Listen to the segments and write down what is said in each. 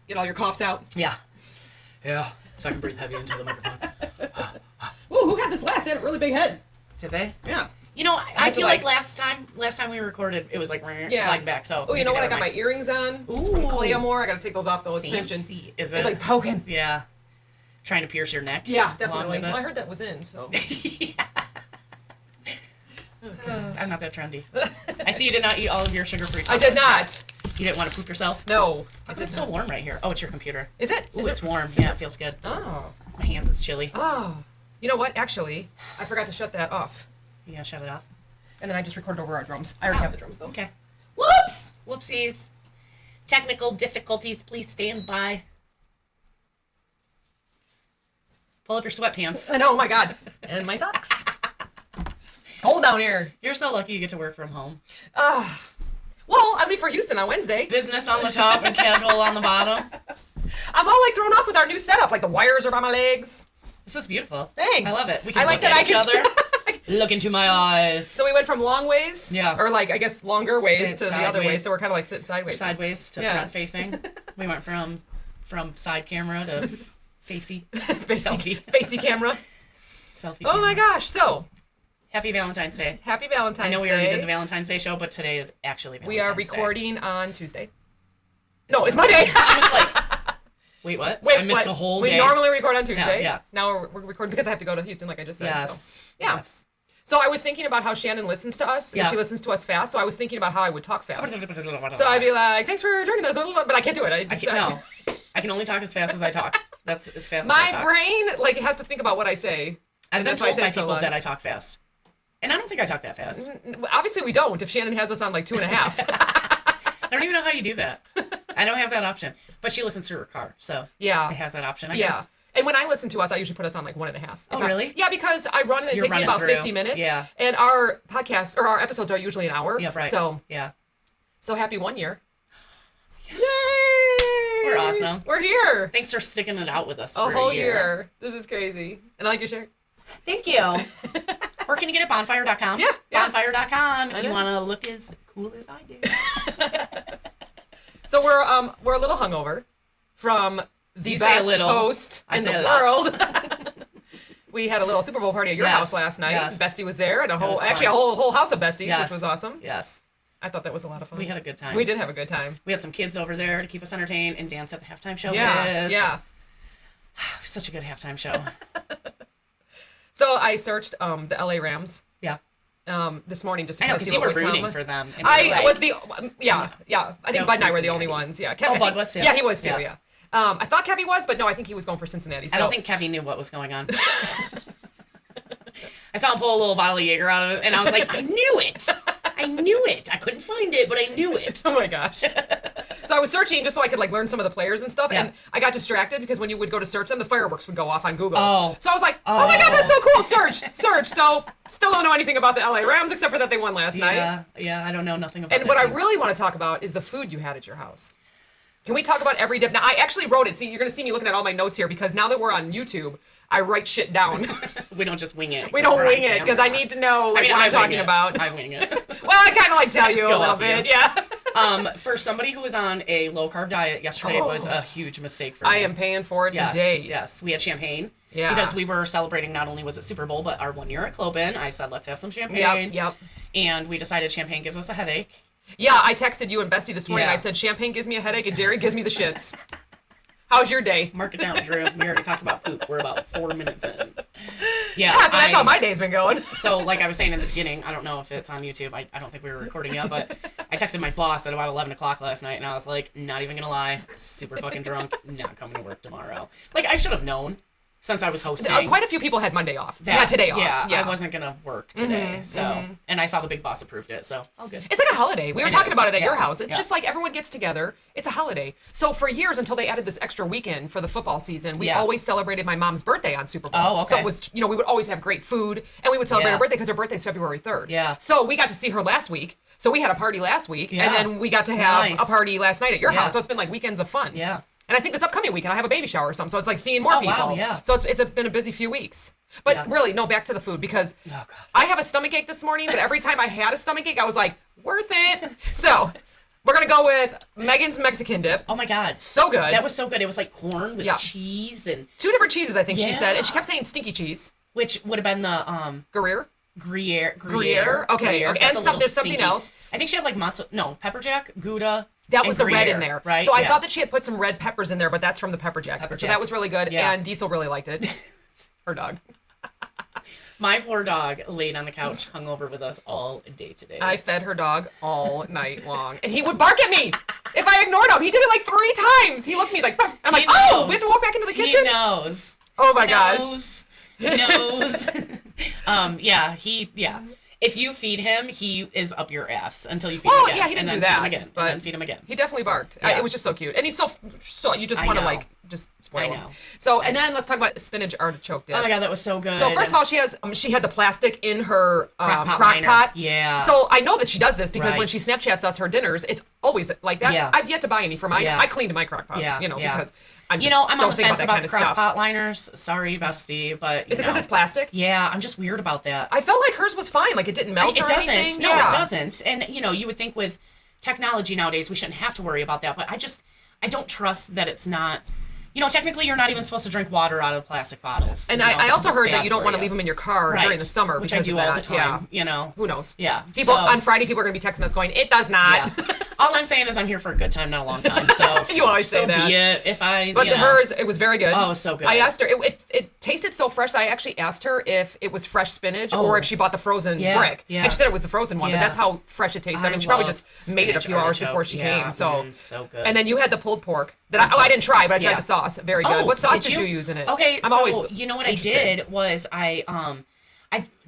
Get all your coughs out. Yeah. Yeah. So I can breathe heavy into the microphone. Ooh, who had this last? They had a really big head. Did they? Yeah. You know, I feel like last time we recorded, it was like sliding back. So. Oh, you know what? I got my earrings on from Claymore. I got to take those off though. It's fancy. Is it? It's like poking. Yeah. Trying to pierce your neck. Yeah, definitely. Well, I heard that was in. So. Yeah. Okay. I'm not that trendy. I see you did not eat all of your sugar-free I did not. You didn't want to poop yourself? No. It's so warm right here. Oh, it's your computer. Is it? Ooh, it's warm. Yeah, it feels good. Oh. My hands is chilly. Oh. You know what? Actually, I forgot to shut that off. You gotta shut it off. And then I just recorded over our drums. I already have the drums though. Okay. Whoops! Whoopsies. Technical difficulties. Please stand by. Pull up your sweatpants. I know. Oh my God. And my socks. It's cold down here. You're so lucky you get to work from home. Well, I leave for Houston on Wednesday. Business on the top and casual on the bottom. I'm all like thrown off with our new setup. Like the wires are by my legs. This is beautiful. Thanks. I love it. We can like look that at each other. Look into my eyes. So we went from long ways, or like I guess longer ways to the other way. So we're kind of like sitting sideways. Sideways to front facing. We went from side camera to facey camera. Selfie. Oh my gosh! So happy Valentine's Day. Happy Valentine's Day. I know we already did the Valentine's Day show, but today is actually Valentine's Day. We are recording on Tuesday. No, it's Monday. I was like, wait, what? I missed a whole day. We normally record on Tuesday. Yeah. Now we're recording because I have to go to Houston, like I just said. Yes. So. Yeah. Yes. So I was thinking about how Shannon listens to us, and she listens to us fast. So I was thinking about how I would talk fast. So I'd be like, "Thanks for joining us," but I can't do it. I can only talk as fast as I talk. That's as fast as I I talk. My brain like it has to think about what I say. I've been told by people that I talk fast, and I don't think I talk that fast. Obviously, we don't. If Shannon has us on like 2.5. I don't even know how you do that. I don't have that option. But she listens through her car, so it has that option. I guess. And when I listen to us, I usually put us on like 1.5. Oh, really? Yeah, because I run and it takes me about 50 minutes. Yeah. And our podcasts or our episodes are usually an hour. Yeah, right. So happy 1 year. Yes. Yay! We're awesome. We're here. Thanks for sticking it out with us for a whole year. This is crazy. And I like your shirt. Thank you. Where can you get it? Bonfire.com? Yeah. Bonfire.com if you want to look as cool as I do. So we're a little hungover from the best host in the world. We had a little Super Bowl party at your house last night. Yes. Bestie was there, and a whole house of besties, which was awesome. Yes. I thought that was a lot of fun. We had a good time. We did have a good time. We had some kids over there to keep us entertained and dance at the halftime show. Yeah. It was such a good halftime show. So I searched the LA Rams. Yeah. This morning just to kind of see what you were rooting for them. I was the I think Bud and I were the only ones. Yeah. Bud was too. Yeah, he was too. Yeah. I thought Kevy was, but no, I think he was going for Cincinnati. So. I don't think Kevy knew what was going on. I saw him pull a little bottle of Jaeger out of it, and I was like, I knew it. I couldn't find it, but I knew it. Oh my gosh. So I was searching just so I could like learn some of the players and stuff, and I got distracted because when you would go to search them, the fireworks would go off on Google. Oh. So I was like, oh my God, that's so cool. Search. So still don't know anything about the LA Rams except for that they won last night. Yeah, I don't know nothing about it. And what I really want to talk about is the food you had at your house. Can we talk about every dip? Now, I actually wrote it. See, you're going to see me looking at all my notes here because now that we're on YouTube, I write shit down. We don't just wing it. We don't wing it because I need to know what I'm talking about. I wing it. Well, I kind of like tell you a little bit. Yeah. For somebody who was on a low-carb diet yesterday, it was a huge mistake for me. I am paying for it today. Yes, we had champagne. Yeah. Because we were celebrating not only was it Super Bowl, but our 1 year at Clobin. I said, let's have some champagne. Yep. And we decided champagne gives us a headache. Yeah, I texted you and Bestie this morning. I said, champagne gives me a headache and dairy gives me the shits. How's your day? Mark it down, Drew. We already talked about poop. We're about 4 minutes in. Yeah, so that's how my day's been going. So, like I was saying in the beginning, I don't know if it's on YouTube. I don't think we were recording yet, but I texted my boss at about 11 o'clock last night, and I was like, not even going to lie, super fucking drunk, not coming to work tomorrow. Like, I should have known. Since I was hosting. Quite a few people had Monday off. Had today off. Yeah, I wasn't going to work today. And I saw the big boss approved it, so all good. It's like a holiday. We were talking about it at your house. It's just like everyone gets together. It's a holiday. So for years, until they added this extra weekend for the football season, we always celebrated my mom's birthday on Super Bowl. Oh, okay. So it was, we would always have great food, and we would celebrate her birthday because her birthday's February 3rd. Yeah. So we got to see her last week. So we had a party last week, and then we got to have a party last night at your house. So it's been like weekends of fun. Yeah. And I think this upcoming weekend I have a baby shower or something, so it's like seeing more people. Wow, yeah. So it's been a busy few weeks. But really, no, back to the food because I have a stomachache this morning, but every time I had a stomachache, I was like, worth it. So We're going to go with Megan's Mexican dip. Oh my God. So good. That was so good. It was like corn with cheese and... 2 different cheeses, I think she said. And she kept saying stinky cheese. Which would have been the... Gruyere? Gruyere. Okay. And there's something else. I think she had like pepper jack, Gouda. That was the red in there. Right? So I thought that she had put some red peppers in there, but that's from the pepper jack. So that was really good. Yeah. And Diesel really liked it. Her dog. My poor dog laid on the couch, hung over with us all day today. I fed her dog all night long. And he would bark at me if I ignored him. He did it like 3 times. He looked at me, he's like, Buff. I'm like, oh, we have to walk back into the kitchen? He knows. Oh my gosh. He knows. If you feed him, he is up your ass until you feed him again. Yeah, he didn't do that. Feed him again, and then feed him again. He definitely barked. Yeah. It was just so cute. And he's so you just want to like just spoil him. So, and then let's talk about spinach artichoke dip. Oh my God, that was so good. So first of all, she had the plastic in her crock liner. pot. Yeah. So I know that she does this because when she Snapchats us her dinners, it's always like that. Yeah. I've yet to buy any for mine. I cleaned my crock pot. Because I'm on the fence about the crock pot liners. Sorry, bestie, but is it because it's plastic? Yeah, I'm just weird about that. I felt like hers was fine. Like it didn't melt or anything. It doesn't. No, it doesn't. And you would think with technology nowadays we shouldn't have to worry about that, but I don't trust that it's not. Technically, you're not even supposed to drink water out of plastic bottles. And I also heard that you don't want to leave them in your car during the summer which because I do all the time. Yeah. Who knows? Yeah. On Friday, people are going to be texting us going, "It does not." Yeah. All I'm saying is I'm here for a good time, not a long time. So you always say that. Be it. If I, but hers, it was very good. Oh, so good. I asked her. It tasted so fresh that I actually asked her if it was fresh spinach or if she bought the frozen brick. Yeah. And she said it was the frozen one, but that's how fresh it tasted. I mean, she probably just made it a few hours before she came. So good. And then you had the pulled pork that I didn't try, but I tried the sauce. Very good. What sauce did you use in it? Okay, what I did was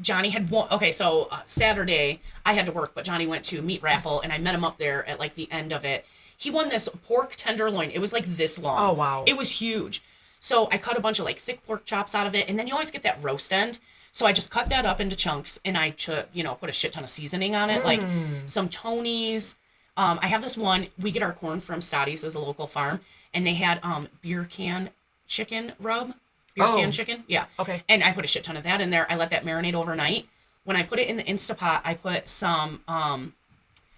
Johnny had won. Okay, so Saturday I had to work, but Johnny went to meat raffle, and I met him up there at like the end of it. He won this pork tenderloin. It was like this long. Oh wow! It was huge. So I cut a bunch of like thick pork chops out of it, and then you always get that roast end. So I just cut that up into chunks, and I put a shit ton of seasoning on it, like some Tony's. I have this one. We get our corn from Stotty's, as a local farm, and they had beer can chicken rub. Beer can chicken? Yeah. Okay. And I put a shit ton of that in there. I let that marinate overnight. When I put it in the Instapot, I put some,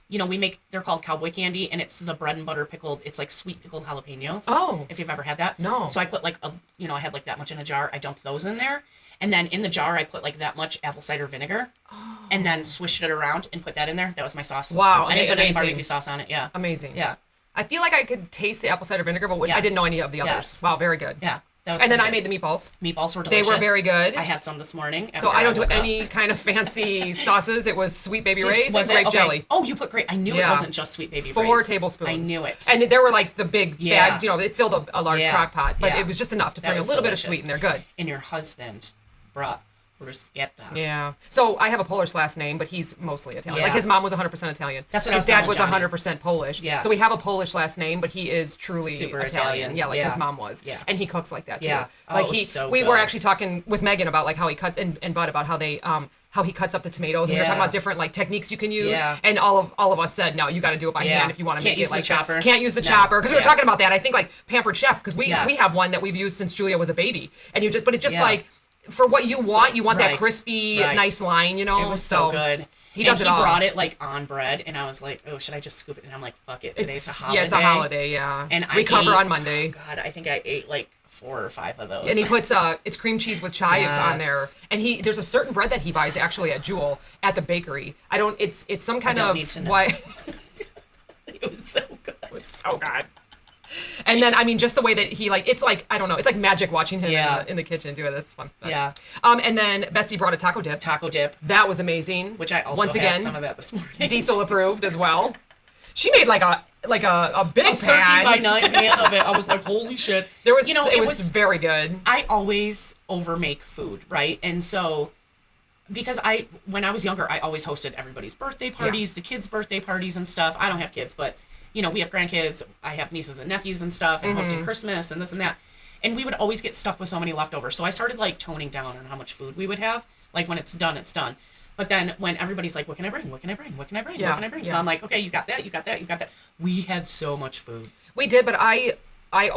they're called cowboy candy, and it's the bread and butter pickled, it's like sweet pickled jalapenos. Oh. If you've ever had that. No. So I put like I had like that much in a jar. I dumped those in there. And then in the jar, I put like that much apple cider vinegar. Oh. And then swished it around and put that in there. That was my sauce. Wow. I didn't put any barbecue sauce on it. Yeah. Amazing. Yeah. I feel like I could taste the apple cider vinegar, but I didn't know any of the others. Yes. Wow, very good. Yeah. And then I made the meatballs. Meatballs were delicious. They were very good. I had some this morning. So I don't do any kind of fancy sauces. It was Sweet Baby Ray's and grape jelly. Oh, you put grape. I knew it wasn't just Sweet Baby Ray's. 4 tablespoons. I knew it. And there were like the big bags, it filled a large crock pot. But it was just enough to bring a little bit of sweet in there. Good. And your husband brought bruschetta. Yeah. So I have a Polish last name, but he's mostly Italian. Yeah. Like his mom was 100% Italian. That's what his dad was 100% Polish. Yeah. So we have a Polish last name, but he is truly super Italian. Yeah, like his mom was. Yeah. And he cooks like that too. Yeah. Like we were actually talking with Megan about like how he cuts and Bud about how they how he cuts up the tomatoes, and we were talking about different like techniques you can use. Yeah. And all of us said, no, you got to do it by hand if you want to make it like chopper. Can't use the chopper because we were talking about that. I think like Pampered Chef because we have one that we've used since Julia was a baby, and like. For what you want that crispy, nice line, It was so good. He does it all. He brought it like on bread, and I was like, "Oh, should I just scoop it?" And I'm like, "Fuck it, today's a holiday." Yeah, it's a holiday. Yeah, and we cover on Monday. Oh God, I think I ate like 4 or 5 of those. And he puts it's cream cheese with chive on there, and there's a certain bread that he buys actually at Jewel at the bakery. It's some kind of why. It was so good. It was so good. And then, I mean, just the way that he it's like, I don't know, it's like magic watching him in the kitchen do it. That's fun. But, yeah. And then Bestie brought a taco dip. That was amazing. Which I also had some of that this morning. Diesel approved as well. She made like a big a 13 pan. by 9 pan of it. I was like, holy shit. It was very good. I always overmake food, right? And so, because when I was younger, I always hosted everybody's birthday parties, the kids' birthday parties and stuff. I don't have kids, but we have grandkids. I have nieces and nephews and stuff, and hosting Christmas and this and that. And we would always get stuck with so many leftovers. So I started like toning down on how much food we would have. Like when it's done, it's done. But then when everybody's like, what can I bring? What can I bring? What can I bring? What can I bring? So I'm like, okay, you got that, you got that, you got that. We had so much food. We did, but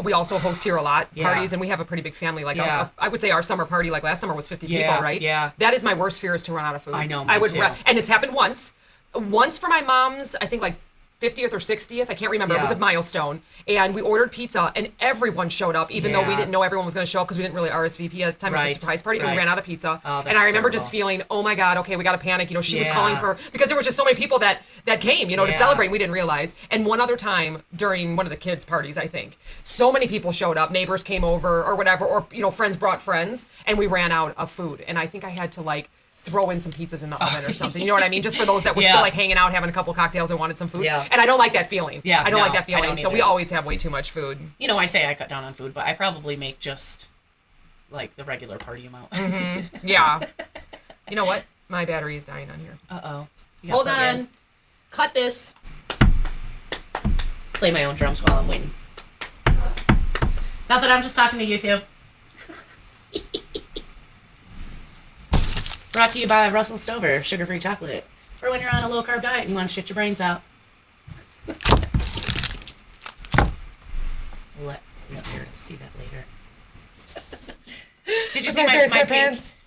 we also host here a lot parties, and we have a pretty big family. Like I would say our summer party, like last summer, was 50 people, right? Yeah. That is my worst fear, is to run out of food. I know. And it's happened once for my mom's. I think like 50th or 60th. I can't remember. It was a milestone. And we ordered pizza, and everyone showed up, even though we didn't know everyone was going to show up because we didn't really RSVP at the time. It was a surprise party, and we ran out of pizza. Oh, and I remember just feeling, oh my God, okay, we got to panic. You know, she was calling for, because there were just so many people that came, you know, to celebrate. And we didn't realize. And one other time during one of the kids' parties, I think, so many people showed up. Neighbors came over or whatever, or, you know, friends brought friends, and we ran out of food. And I think I had to, like, throw in some pizzas in the oven or something. You know what I mean? Just for those that were still like hanging out, having a couple cocktails and wanted some food. Yeah. And I don't like that feeling. Yeah. I don't like that feeling. So we always have way too much food. You know, I say I cut down on food, but I probably make just like the regular party amount. Mm-hmm. Yeah. You know what? My battery is dying on here. Uh-oh. Hold on. Cut this. Play my own drums while I'm waiting. Nothing, I'm just talking to you two. Brought to you by Russell Stover, sugar-free chocolate. For when you're on a low-carb diet and you want to shit your brains out. Let Meredith see that later. Did you see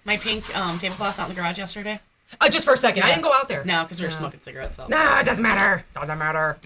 my pink tablecloths out in the garage yesterday? Just for a second. I didn't go out there. No, because we were smoking cigarettes. Nah, it doesn't matter. Doesn't matter.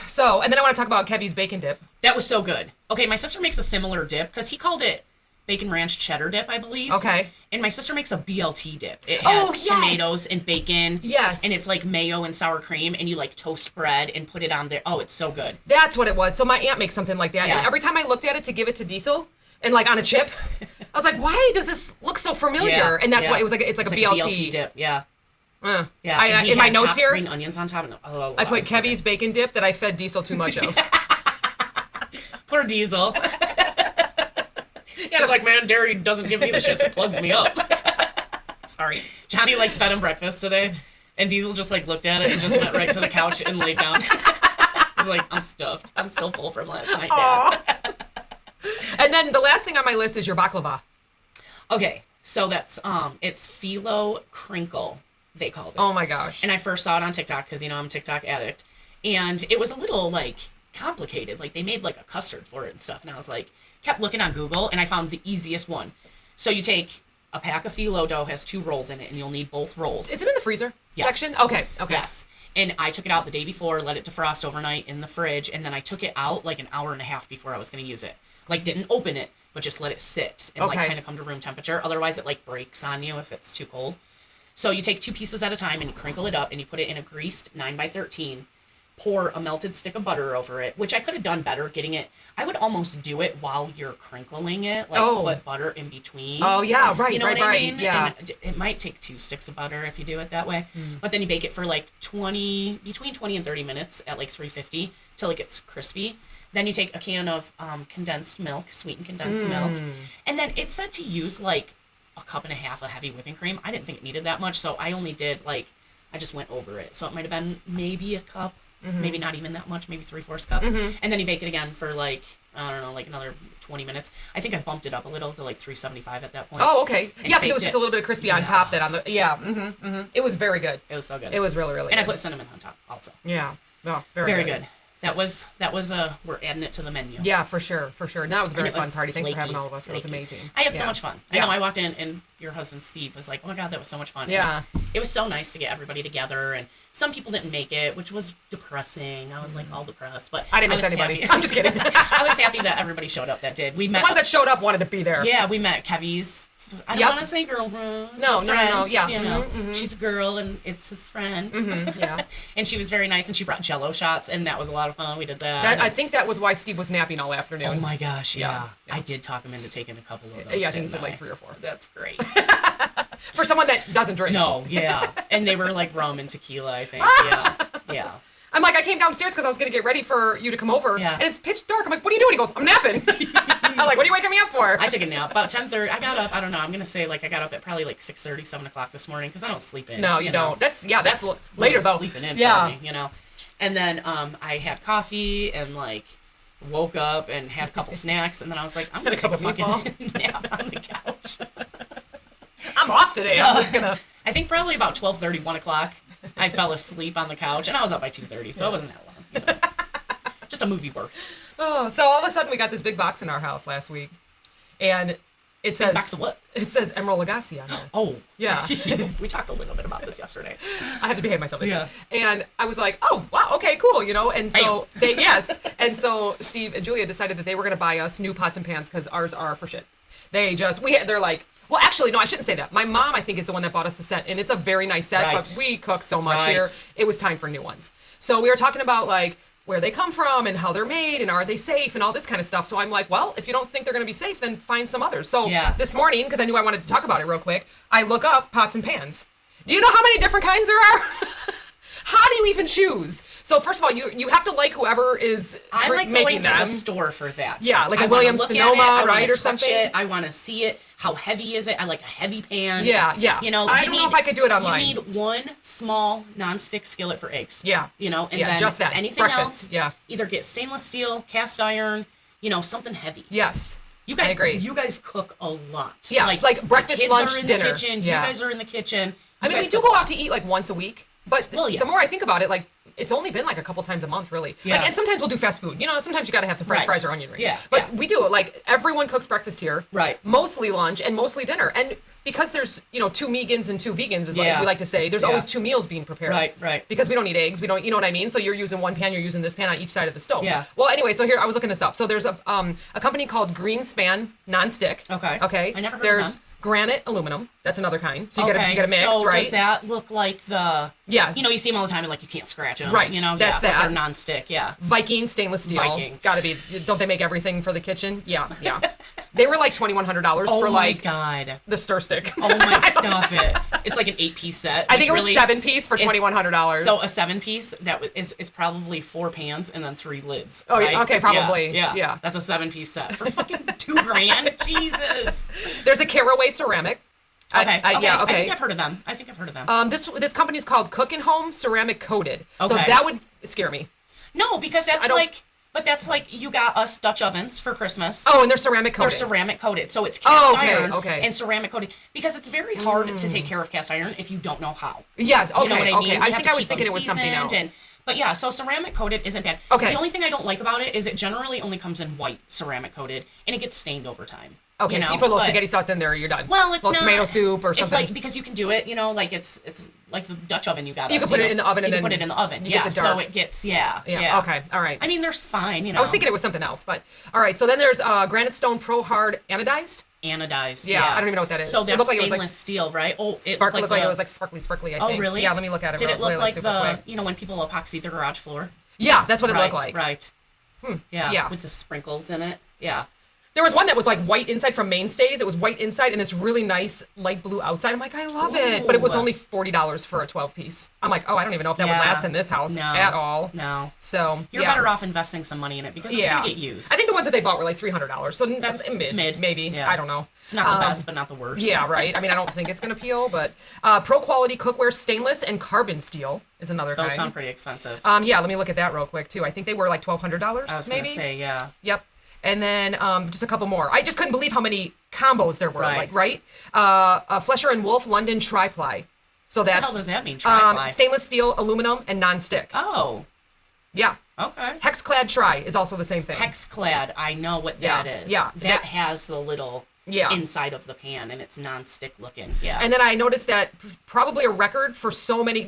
So, and then I want to talk about Kevy's bacon dip. That was so good. Okay, my sister makes a similar dip, because he called it bacon ranch cheddar dip, I believe. Okay. And my sister makes a BLT dip. It has tomatoes and bacon. Yes. And it's like mayo and sour cream, and you like toast bread and put it on there. Oh, it's so good. That's what it was. So my aunt makes something like that. Yes. And every time I looked at it to give it to Diesel, and like on a chip, I was like, why does this look so familiar? Yeah. And that's why it was like, it's like a BLT dip. Yeah. Yeah. In my notes here, green onions on top. I put Kevy's bacon dip that I fed Diesel too much of. Poor Diesel. Yeah, it's like, man, dairy doesn't give me the shits. It plugs me up. Sorry. Johnny, like, fed him breakfast today, and Diesel just, like, looked at it and just went right to the couch and laid down. He's like, I'm stuffed. I'm still full from last night, Dad. And then the last thing on my list is your baklava. Okay, so that's, it's phyllo crinkle, they called it. Oh, my gosh. And I first saw it on TikTok, because, you know, I'm a TikTok addict. And it was a little, like, complicated. Like, they made, like, a custard for it and stuff. And I was like, kept looking on Google, and I found the easiest one. So you take a pack of phyllo dough, has 2 rolls in it, and you'll need both rolls. Is it in the freezer section? Okay. Yes. And I took it out the day before, let it defrost overnight in the fridge, and then I took it out like an hour and a half before I was going to use it. Like, didn't open it, but just let it sit and like kind of come to room temperature. Otherwise, it like breaks on you if it's too cold. So you take 2 pieces at a time and you crinkle it up and you put it in a greased 9x13. Pour a melted stick of butter over it, which I could have done better getting it. I would almost do it while you're crinkling it, like put butter in between. Oh, yeah, right, you know what I mean? Yeah. And it might take 2 sticks of butter if you do it that way. But then you bake it for like between 20 and 30 minutes at like 350 till it gets crispy. Then you take a can of condensed milk, sweetened condensed milk. And then it said to use like a cup and a half of heavy whipping cream. I didn't think it needed that much, so I only did like, I just went over it. So it might have been maybe a cup. Maybe not even that much, maybe 3/4 cup. And then you bake it again for like, I don't know, like another 20 minutes. I think I bumped it up a little to like 375 at that point. Oh, okay. And yeah, because it was just a little bit crispy on top. That on the It was very good. It was so good. It was really, really good. And I put cinnamon on top also. Yeah. Oh, very good. That was we're adding it to the menu. Yeah, for sure. And that was a very fun party. Thanks for having all of us. It was amazing. I had so much fun. I know I walked in and your husband Steve was like, oh my God, that was so much fun. Yeah. And it was so nice to get everybody together, and some people didn't make it, which was depressing. I was like all depressed, but I didn't miss anybody. I'm just kidding. I was happy that everybody showed up that did. We met the ones that showed up wanted to be there. Yeah, we met Kevy's. I don't want to say girlfriend. No. Yeah. You know, she's a girl and it's his friend. Yeah. And she was very nice, and she brought Jello shots, and that was a lot of fun. We did that. I think that was why Steve was napping all afternoon. Oh my gosh, yeah. I did talk him into taking a couple of those. Yeah, I think he said like 3 or 4. That's great. For someone that doesn't drink. No, yeah. And they were like rum and tequila, I think. Yeah. I'm like, I came downstairs because I was going to get ready for you to come over. Yeah. And it's pitch dark. I'm like, what are you doing? He goes, I'm napping. I'm like, what are you waking me up for? I took a nap. About 10:30. I got up, I don't know, I'm going to say like I got up at probably like 6:30, 7 o'clock this morning because I don't sleep in. No, you don't. That's later though. Sleeping in for me, you know. And then I had coffee and like woke up and had a couple snacks, and then I was like, I'm going to take a fucking nap on the couch. I'm off today. I'm just going to. I think probably about 12:30, 1 o'clock, I fell asleep on the couch, and I was up by 2:30, so it wasn't that long. You know? Just a movie worth. Oh, so all of a sudden we got this big box in our house last week, and It says box of what? It says Emerald Lagasse on there. Oh. Yeah. We talked a little bit about this yesterday. I have to behave myself. Yeah. And I was like, oh, wow, okay, cool, And so and so Steve and Julia decided that they were going to buy us new pots and pans because ours are for shit. They're like, well, actually, no, I shouldn't say that. My mom, I think, is the one that bought us the set, and it's a very nice set, but we cook so much here. It was time for new ones. So we were talking about, like, where they come from and how they're made and are they safe and all this kind of stuff. So I'm like, well, if you don't think they're going to be safe, then find some others. So this morning, because I knew I wanted to talk about it real quick, I look up pots and pans. Do you know how many different kinds there are? How do you even choose? So first of all, you have to like whoever is I like making going them. to the store for that. Yeah, like a Williams Sonoma, right, or something. I want to see it. How heavy is it? I like a heavy pan. Yeah. I don't know if I could do it online. You need one small non-stick skillet for eggs. Yeah. And then just that. Anything Breakfast. else, either get stainless steel, cast iron, something heavy. Yes. I agree. You guys cook a lot. Yeah, like breakfast, kids lunch, are in dinner. The kitchen. Yeah. You guys are in the kitchen. I mean, we do go out to eat like once a week, but the more I think about it, like, it's only been like a couple times a month, really. Yeah. Like, and sometimes we'll do fast food. Sometimes you got to have some French fries or onion rings. Yeah. But we do it. Like, everyone cooks breakfast here. Right. Mostly lunch and mostly dinner. And because there's, 2 megans and 2 vegans, is like we like to say, there's always 2 meals being prepared. Right. Because we don't eat eggs. We don't, you know what I mean? So you're using one pan, you're using this pan on each side of the stove. Yeah. Well, anyway, so here, I was looking this up. So there's a company called Greenspan Nonstick. Okay. I never heard there's of them. Granite aluminum. That's another kind. So you get a mix, so right? Does that look like the? Yeah. You see them all the time, and like you can't scratch them. Right. That's that. But they're nonstick. Yeah. Viking stainless steel. Viking. Gotta be. Don't they make everything for the kitchen? Yeah. They were like $2,100 for like God. the stir stick. Oh my, stop it! It's like an 8-piece set. I think it was 7-piece for $2,100. So a 7-piece it's probably 4 pans and then 3 lids. Oh right? yeah. Okay, probably. Yeah. That's a 7-piece set for fucking $2,000. Jesus. There's a caraway ceramic. Okay. I think I've heard of them. This company is called Cook and Home Ceramic Coated. Okay. So that would scare me. No, because that's like you got us Dutch ovens for Christmas. Oh, and they're ceramic coated. They're ceramic coated, so it's cast iron okay. and ceramic coated because it's very hard to take care of cast iron if you don't know how. Yes. Okay. You know what I mean? I think I was thinking it was something else. But yeah, so ceramic coated isn't bad. Okay. The only thing I don't like about it is it generally only comes in white ceramic coated, and it gets stained over time. Okay, so you put a little spaghetti sauce in there, you're done. Well, it's not tomato soup or something. It's like because you can do it, like it's like the Dutch oven you got. You can put it in the oven and then put it in the oven. You get the dark. So it gets yeah. Okay, all right. I mean, there's fine. I was thinking it was something else, but all right. So then there's Granite Stone Pro Hard Anodized. Anodized. Yeah, I don't even know what that is. So that's stainless steel, right? Oh, it looked like it was like sparkly. I think. Oh, really? Yeah, let me look at it. Did it look like the when people epoxy the garage floor? Yeah, that's what it looked like. Right. Yeah. With the sprinkles in it. Yeah. There was one that was like white inside from Mainstays. It was white inside and this really nice light blue outside. I'm like, I love it. But it was only $40 for a 12-piece. I'm like, I don't even know if that would last in this house at all. No. So you're better off investing some money in it because it's going to get used. I think the ones that they bought were like $300. So that's mid. Maybe. Yeah. I don't know. It's not the best, but not the worst. Yeah, right. I mean, I don't think it's going to peel, but Pro Quality Cookware Stainless and Carbon Steel is another kind. Those sound pretty expensive. Yeah, let me look at that real quick, too. I think they were like $1,200, I was maybe. Going to say, yeah. Yep. And then just a couple more. I just couldn't believe how many combos there were. Right. Flesher and Wolf London Tri-Ply. So that's... What the hell does that mean, Tri-Ply? Stainless steel, aluminum, and non-stick. Oh. Yeah. Okay. Hexclad Tri is also the same thing. Hexclad, I know what that is. Yeah. That has the little inside of the pan, and it's non-stick looking. Yeah. And then I noticed that probably a record for so many...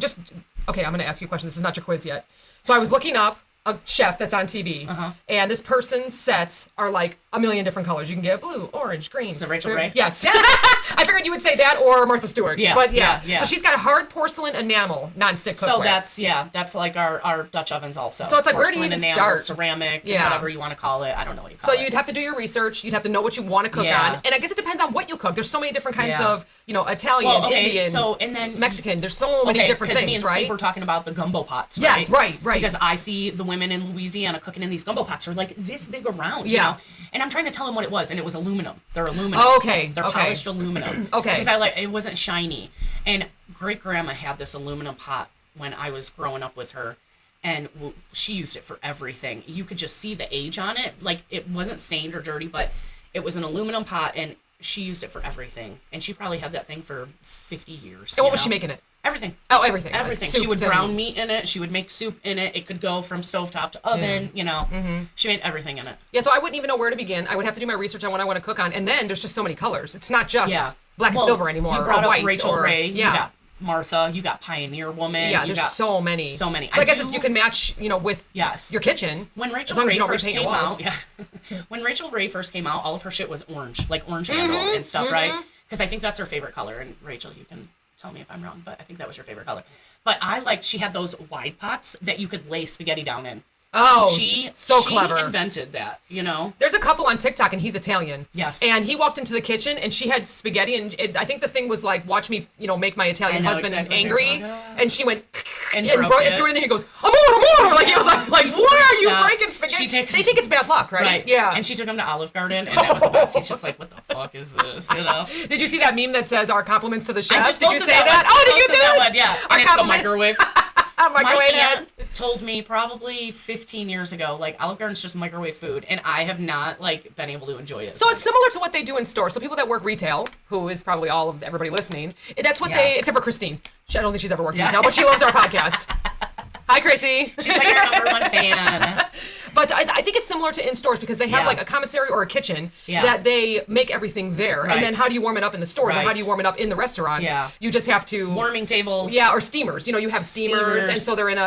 Okay, I'm going to ask you a question. This is not your quiz yet. So I was looking up a chef that's on TV, and this person's sets are like a million different colors. You can get blue, orange, green. Is it Rachel Ray? Yes. I figured you would say that or Martha Stewart. Yeah. But yeah. So she's got a hard porcelain enamel non-stick cookware. So that's like our Dutch ovens also. So it's like, where do you even enamel, start? Ceramic, whatever you want to call it. I don't know what you call it. So you'd have to do your research. You'd have to know what you want to cook on. And I guess it depends on what you cook. There's so many different kinds of, Italian, Indian, and then Mexican. There's so many different things, me and right? Steve were talking about the gumbo pots, right? Yes, right. Because I see the women in Louisiana cooking in these gumbo pots. They're like this big around, you know? And I'm trying to tell them what it was, and it was aluminum. They're aluminum. Okay. They're polished aluminum. Okay. Because it wasn't shiny. And great grandma had this aluminum pot when I was growing up with her, and she used it for everything. You could just see the age on it. Like, it wasn't stained or dirty, but it was an aluminum pot, and she used it for everything. And she probably had that thing for 50 years. And what was she making it? Everything. Oh, everything. Everything. Like she would brown meat in it. She would make soup in it. It could go from stovetop to oven, you know. She made everything in it. Yeah, so I wouldn't even know where to begin. I would have to do my research on what I want to cook on. And then there's just so many colors. It's not just black and silver anymore. You brought or up white Rachel or, Ray. Yeah. You got Martha. You got Pioneer Woman. Yeah, there's so many. So many. So I guess you can match, you know, with your kitchen. When Rachel as long as Ray you don't first repaint came your walls. out, when Rachel Ray first came out, all of her shit was orange, like orange handle and stuff, right? Because I think that's her favorite color. And Rachel, you can tell me if I'm wrong, but I think that was your favorite color. But I liked, she had those wide pots that you could lay spaghetti down in. Oh, she clever. invented that, you know? There's a couple on TikTok, and he's Italian. Yes. And he walked into the kitchen, and she had spaghetti, and I think the thing was like, watch me, you know, make my Italian husband angry. And she went, and threw it in there. He goes, amore. Like, he was like, why are you breaking spaghetti? They think it's bad luck, right? Yeah. And she took him to Olive Garden, and that was the best. He's just like, what the fuck is this, you know? Did you see that meme that says, our compliments to the chef? Did you say that? Oh, did you do that it? one, yeah. Our and it's the microwave. My aunt told me probably 15 years ago, like, Olive Garden's just microwave food, and I have not, like, been able to enjoy it. So it's similar to what they do in stores. So people that work retail, who is probably all of everybody listening, that's what they, except for Christine. I don't think she's ever worked retail, but she loves our podcast. Hi, Chrissy. She's like our number one fan. But I think it's similar to in stores because they have like a commissary or a kitchen that they make everything there. Right. And then how do you warm it up in the stores or how do you warm it up in the restaurants? Yeah. You just have to... Warming tables. Yeah, or steamers. You know, you have steamers. And so they're in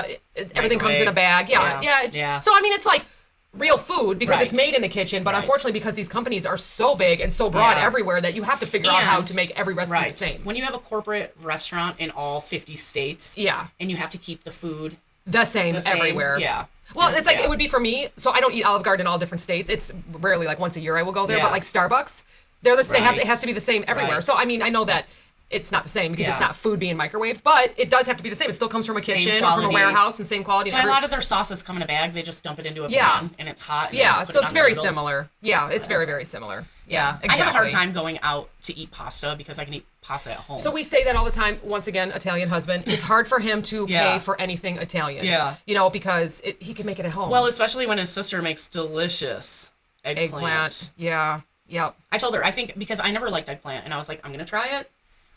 everything comes in a bag. Yeah. So, I mean, it's like real food because it's made in a kitchen. But unfortunately, because these companies are so big and so broad everywhere that you have to figure out how to make every recipe the same. When you have a corporate restaurant in all 50 states and you have to keep the food... The same everywhere. Yeah. Well, it's like it would be for me. So I don't eat Olive Garden in all different states. It's rarely like once a year I will go there. But like Starbucks, they're the same. It has to be the same everywhere. So I mean, I know that it's not the same because it's not food being microwaved, but it does have to be the same. It still comes from a kitchen or from a warehouse and same quality. So a lot of their sauces come in a bag. They just dump it into a pan and it's hot. And so it's very similar. Yeah, it's very, very similar. Yeah, exactly. I have a hard time going out to eat pasta because I can eat pasta at home. So we say that all the time. Once again, Italian husband. It's hard for him to pay for anything Italian. Yeah. You know, because he can make it at home. Well, especially when his sister makes delicious eggplant. Yeah. Yep. I told her, I think, because I never liked eggplant, and I was like, I'm going to try it.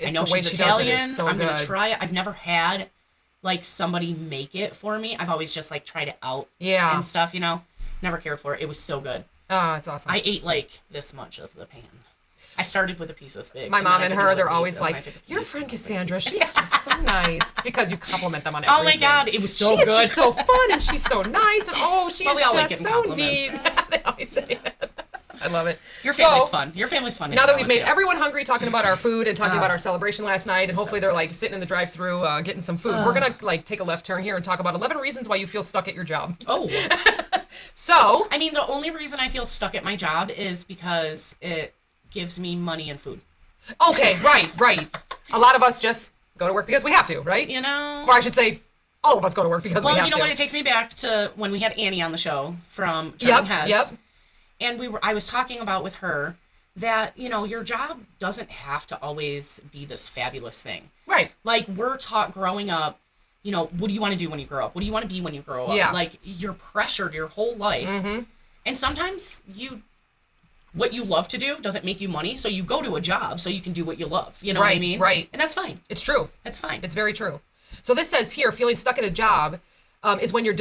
I know she's Italian. I'm going to try it. I've never had, like, somebody make it for me. I've always just, like, tried it out and stuff, you know. Never cared for it. It was so good. Oh, it's awesome. I ate, like, this much of the pan. I started with a piece this big. My mom and her, they're always like, your friend Cassandra, she's just so nice. It's because you compliment them on everything. Oh, my God. It was so good. She's just so fun, and she's so nice, and she's just so neat. Right? They always say that. I love it. Your family's fun. Your family's fun. Now that we've made everyone hungry talking about our food and talking about our celebration last night, and hopefully they're like sitting in the drive-thru getting some food, we're going to like take a left turn here and talk about 11 reasons why you feel stuck at your job. Oh. So. I mean, the only reason I feel stuck at my job is because it gives me money and food. Okay, right. A lot of us just go to work because we have to, right? You know? Or I should say, all of us go to work because we have to. Well, you know what? It takes me back to when we had Annie on the show from Turning Heads. Yep. And I was talking about with her that, you know, your job doesn't have to always be this fabulous thing. Right. Like, we're taught growing up, you know, what do you want to do when you grow up? What do you want to be when you grow up? Yeah. Like, you're pressured your whole life. Mm-hmm. And sometimes what you love to do doesn't make you money, so you go to a job so you can do what you love. You know what I mean? Right. And that's fine. It's true. That's fine. It's very true. So this says here, feeling stuck at a job is when you're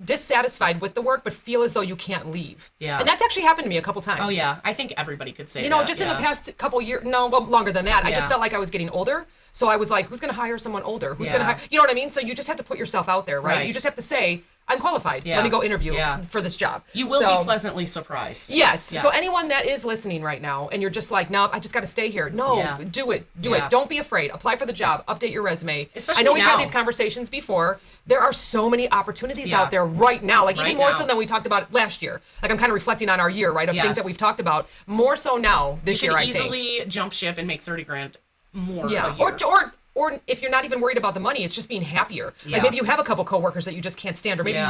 dissatisfied with the work, but feel as though you can't leave. Yeah. And that's actually happened to me a couple times. Oh, yeah. I think everybody could say that. You know, just in the past couple years, longer than that. I just felt like I was getting older. So I was like, who's going to hire someone older? Who's going to hire? You know what I mean? So you just have to put yourself out there, right? You just have to say, I'm qualified. Let me go interview for this job. You will be pleasantly surprised. Yes. So anyone that is listening right now and you're just like, no, I just got to stay here. No, do it. Do it. Don't be afraid. Apply for the job. Update your resume. Especially I know we've had these conversations before. There are so many opportunities out there right now. Like even more so than we talked about last year. Like I'm kind of reflecting on our year, right? Of things that we've talked about. More so now this year, I think. You could easily jump ship and make $30,000 more a year. Or if you're not even worried about the money, it's just being happier. Like maybe you have a couple coworkers that you just can't stand, or maybe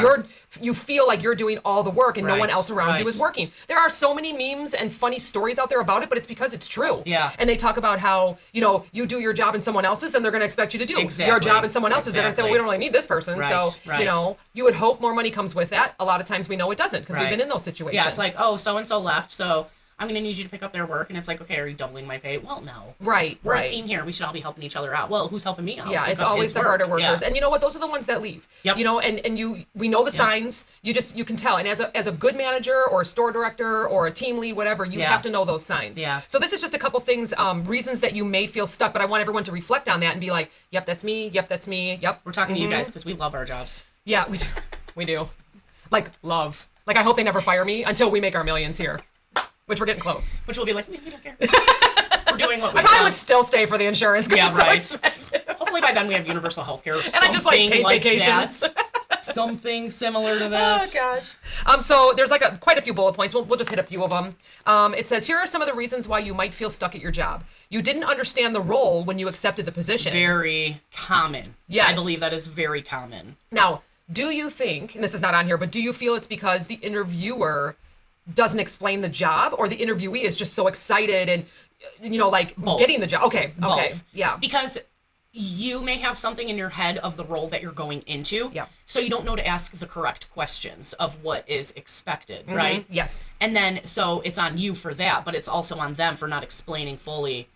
you feel like you're doing all the work and no one else around you is working. There are so many memes and funny stories out there about it, but it's because it's true. Yeah. And they talk about how, you know, you do your job and someone else's, then they're going to expect you to do your job and someone else's. They're going to say, well, we don't really need this person. So, you know, you would hope more money comes with that. A lot of times we know it doesn't because we've been in those situations. Yeah, it's like, oh, so-and-so left, so I'm going to need you to pick up their work. And it's like, okay, are you doubling my pay? Well, no. Right. We're a team here. We should all be helping each other out. Well, who's helping me out? Yeah, it's always the harder workers. And you know what? Those are the ones that leave. Yep. You know, and we know the signs. You can tell. And as a good manager or a store director or a team lead, whatever, you have to know those signs. Yeah. So this is just a couple things, reasons that you may feel stuck, but I want everyone to reflect on that and be like, yep, that's me. Yep, that's me. Yep. We're talking to you guys because we love our jobs. Yeah, we do. We do. Like, love. Like, I hope they never fire me until we make our millions here. Which we're getting close. Which will be like, we don't care. We're doing what we I probably would still stay for the insurance because it's so expensive. Hopefully by then we have universal health care. And I just like paid vacations. Something similar to that. Oh gosh. So there's like quite a few bullet points. We'll just hit a few of them. It says, here are some of the reasons why you might feel stuck at your job. You didn't understand the role when you accepted the position. Very common. Yes. I believe that is very common. Now, do you think, and this is not on here, but do you feel it's because the interviewer doesn't explain the job, or the interviewee is just so excited and, you know, like Both. getting the job? Okay. Both. Yeah. Because you may have something in your head of the role that you're going into. Yeah. So you don't know to ask the correct questions of what is expected, right? Yes. And then, so it's on you for that, but it's also on them for not explaining fully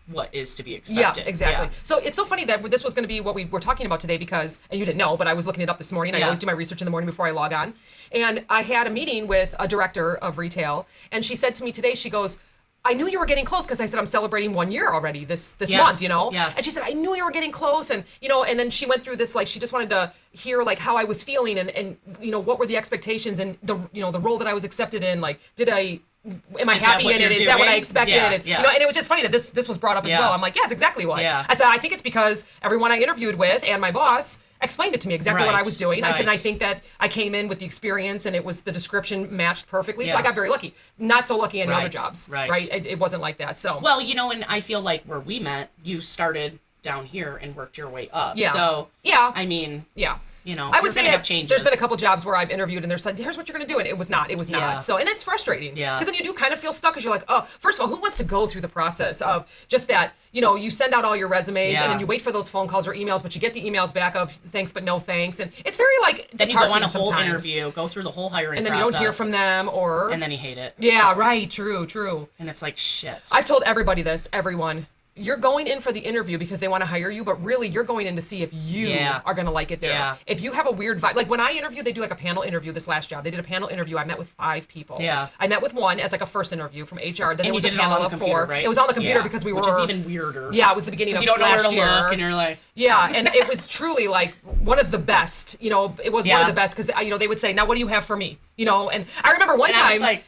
what is to be expected. Yeah, exactly. Yeah. So it's so funny that this was going to be what we were talking about today because, and you didn't know, but I was looking it up this morning. I always do my research in the morning before I log on. And I had a meeting with a director of retail, and she said to me today, she goes, I knew you were getting close because I said I'm celebrating 1 year already this month, you know? Yes. And she said, I knew you were getting close. And, you know, and then she went through this, like, she just wanted to hear, like, how I was feeling and you know, what were the expectations and the, you know, the role that I was accepted in. Like, am I happy in it? Is that what I expected? Yeah, and, yeah. you know, and it was just funny that this was brought up as well. I'm like, yeah, it's exactly what. Yeah. I said, I think it's because everyone I interviewed with and my boss explained it to me exactly what I was doing. I said, and I think that I came in with the experience and it was the description matched perfectly. So I got very lucky. Not so lucky in other jobs. Right. It wasn't like that. So well, you know, and I feel like where we met, you started down here and worked your way up. Yeah. So yeah. I mean, yeah. You know, I would say have changes. There's been a couple jobs where I've interviewed and they're like, here's what you're going to do. And it was not. Yeah. So, and it's frustrating. Yeah. Because then you do kind of feel stuck because you're like, oh, first of all, who wants to go through the process of just that, you know, you send out all your resumes and then you wait for those phone calls or emails, but you get the emails back of thanks, but no thanks. And it's very like, then you go on a whole sometimes. interview, go through the whole hiring and then process, you don't hear from them or. and then you hate it. Yeah, right. True. And it's like, shit. I've told everybody this, everyone. You're going in for the interview because they want to hire you, but really you're going in to see if you are going to like it there. Yeah. If you have a weird vibe, like when I interview, they do like a panel interview this last job. They did a panel interview. I met with 5 people. Yeah. I met with one as like a first interview from HR. Then and there was you a did it all panel on the of computer, 4. right? It was on the computer Yeah. because we Which were. is even weirder. Yeah, it was the beginning of you don't know where last to year. look, and you're like. Yeah, and it was truly like one of the best. You know, it was one of the best because you know they would say, "Now, what do you have for me?" You know, and I remember one time. I was like,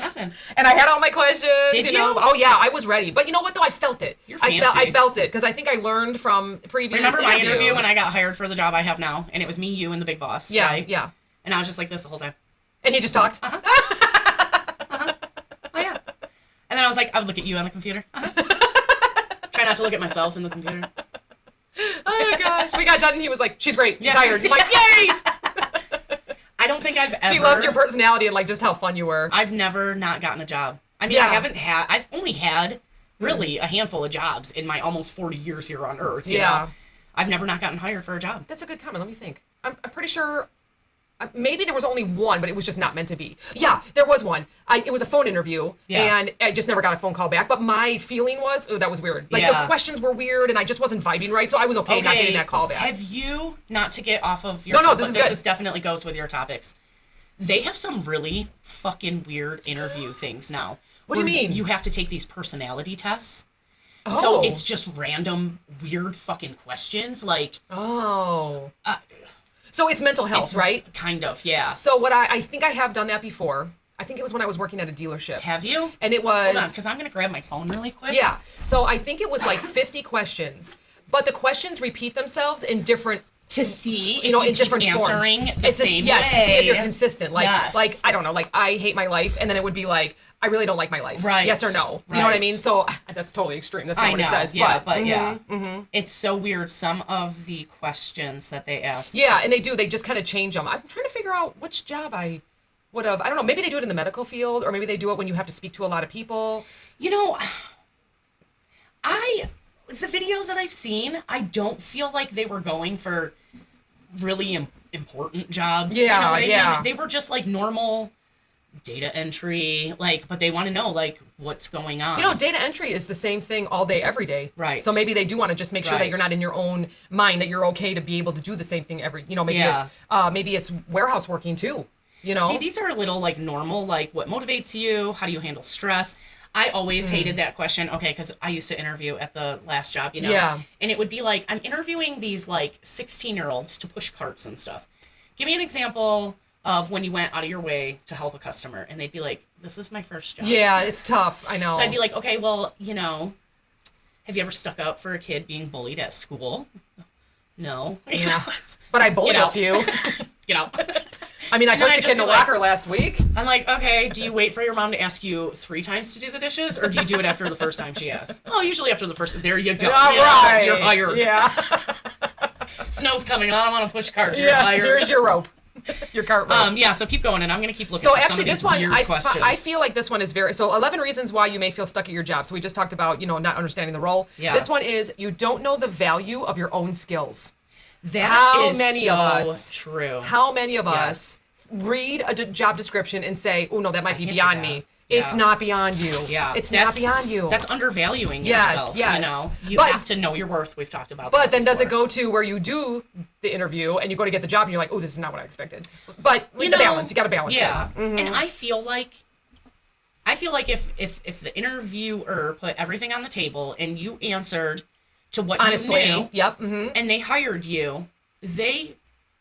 nothing. And I had all my questions. Did you? Know? Oh yeah, I was ready. But you know what though? I felt it. You're fancy. I felt it because I think I learned from previous. Remember my interviews. interview when I got hired for the job I have now, and it was me, you, and the big boss. Yeah, right? yeah. And I was just like this the whole time. And he just talked. Oh yeah. And then I was like, I would look at you on the computer. Try not to look at myself in the computer. Oh gosh, we got done, and he was like, "She's great. She's hired." He's like, "Yay!" I don't think I've ever. He loved your personality and like just how fun you were. I've never not gotten a job. I mean, I've only had really a handful of jobs in my almost 40 years here on Earth. You know? I've never not gotten hired for a job. That's a good comment. Let me think. I'm pretty sure. Maybe there was only one, but it was just not meant to be. Yeah, there was one. It was a phone interview, and I just never got a phone call back. But my feeling was, that was weird. Like, the questions were weird, and I just wasn't vibing right, so I was okay not getting that call back. Have you, not to get off of your this definitely goes with your topics. They have some really fucking weird interview things now. What do you mean? You have to take these personality tests. Oh. So it's just random, weird fucking questions, like... Oh. So it's mental health, right? Kind of, yeah. So what I think I have done that before. I think it was when I was working at a dealership. Have you? And it was... Hold on, because I'm going to grab my phone really quick. Yeah. So I think it was like 50 questions. But the questions repeat themselves in different... To see, you know, if in different answering forms. the same way. Yes, to see if you're consistent. Like, Yes. I don't know, like, I hate my life. And then it would be like, I really don't like my life. Right. Yes or no. You know what I mean? So that's totally extreme. That's not what it says. Yeah, but yeah. It's so weird. Some of the questions that they ask. Yeah, and they do. They just kind of change them. I'm trying to figure out which job I would have. I don't know. Maybe they do it in the medical field, or maybe they do it when you have to speak to a lot of people. You know, the videos that I've seen, I don't feel like they were going for really important jobs. Yeah, you know what I yeah. mean? They were just like normal data entry, like, but they want to know, like, what's going on. You know, data entry is the same thing all day, every day. Right. So maybe they do want to just make sure that Right. you're not in your own mind, that you're okay to be able to do the same thing maybe it's warehouse working too. You know? See, these are a little, like, normal, like, what motivates you? How do you handle stress? I always hated that question. Okay, because I used to interview at the last job, you know? Yeah. And it would be like, I'm interviewing these, like, 16-year-olds to push carts and stuff. Give me an example of when you went out of your way to help a customer. And they'd be like, this is my first job. Yeah, it's tough. I know. So I'd be like, okay, well, you know, have you ever stuck up for a kid being bullied at school? No. Yeah. But I bullied a few. You know. I mean, I And then pushed I'd a kid just in a be like- locker last week. I'm like, okay, do you wait for your mom to ask you 3 times to do the dishes, or do you do it after the first time she asks? Oh, usually after the first. There you go. All Yeah, right. you're hired. Yeah. Snow's coming on. I want to push carts. You're Yeah. hired. Here's your rope. Your cart rope. Yeah, so keep going, and I'm going to keep looking So for actually, some of this these one, weird I questions. feel like this one is so 11 reasons why you may feel stuck at your job. So we just talked about, not understanding the role. Yeah. This one is you don't know the value of your own skills. That How is many so of us? true. How many of Yes. us read a job description and say, oh, no, that might be can't do beyond that. me. Yeah. It's not beyond you. Yeah, It's not beyond you. That's undervaluing Yes, yourself. yes. You know, you But- have to know your worth. We've talked about. But that then does it before. go to where you do the interview and you go to get the job and you're like, oh, this is not what I expected. But You the know, balance, you got to balance yeah. it. Mm-hmm. And I feel like if the interviewer put everything on the table and you answered to what Honestly, you knew, yep. Mm-hmm. and they hired you, they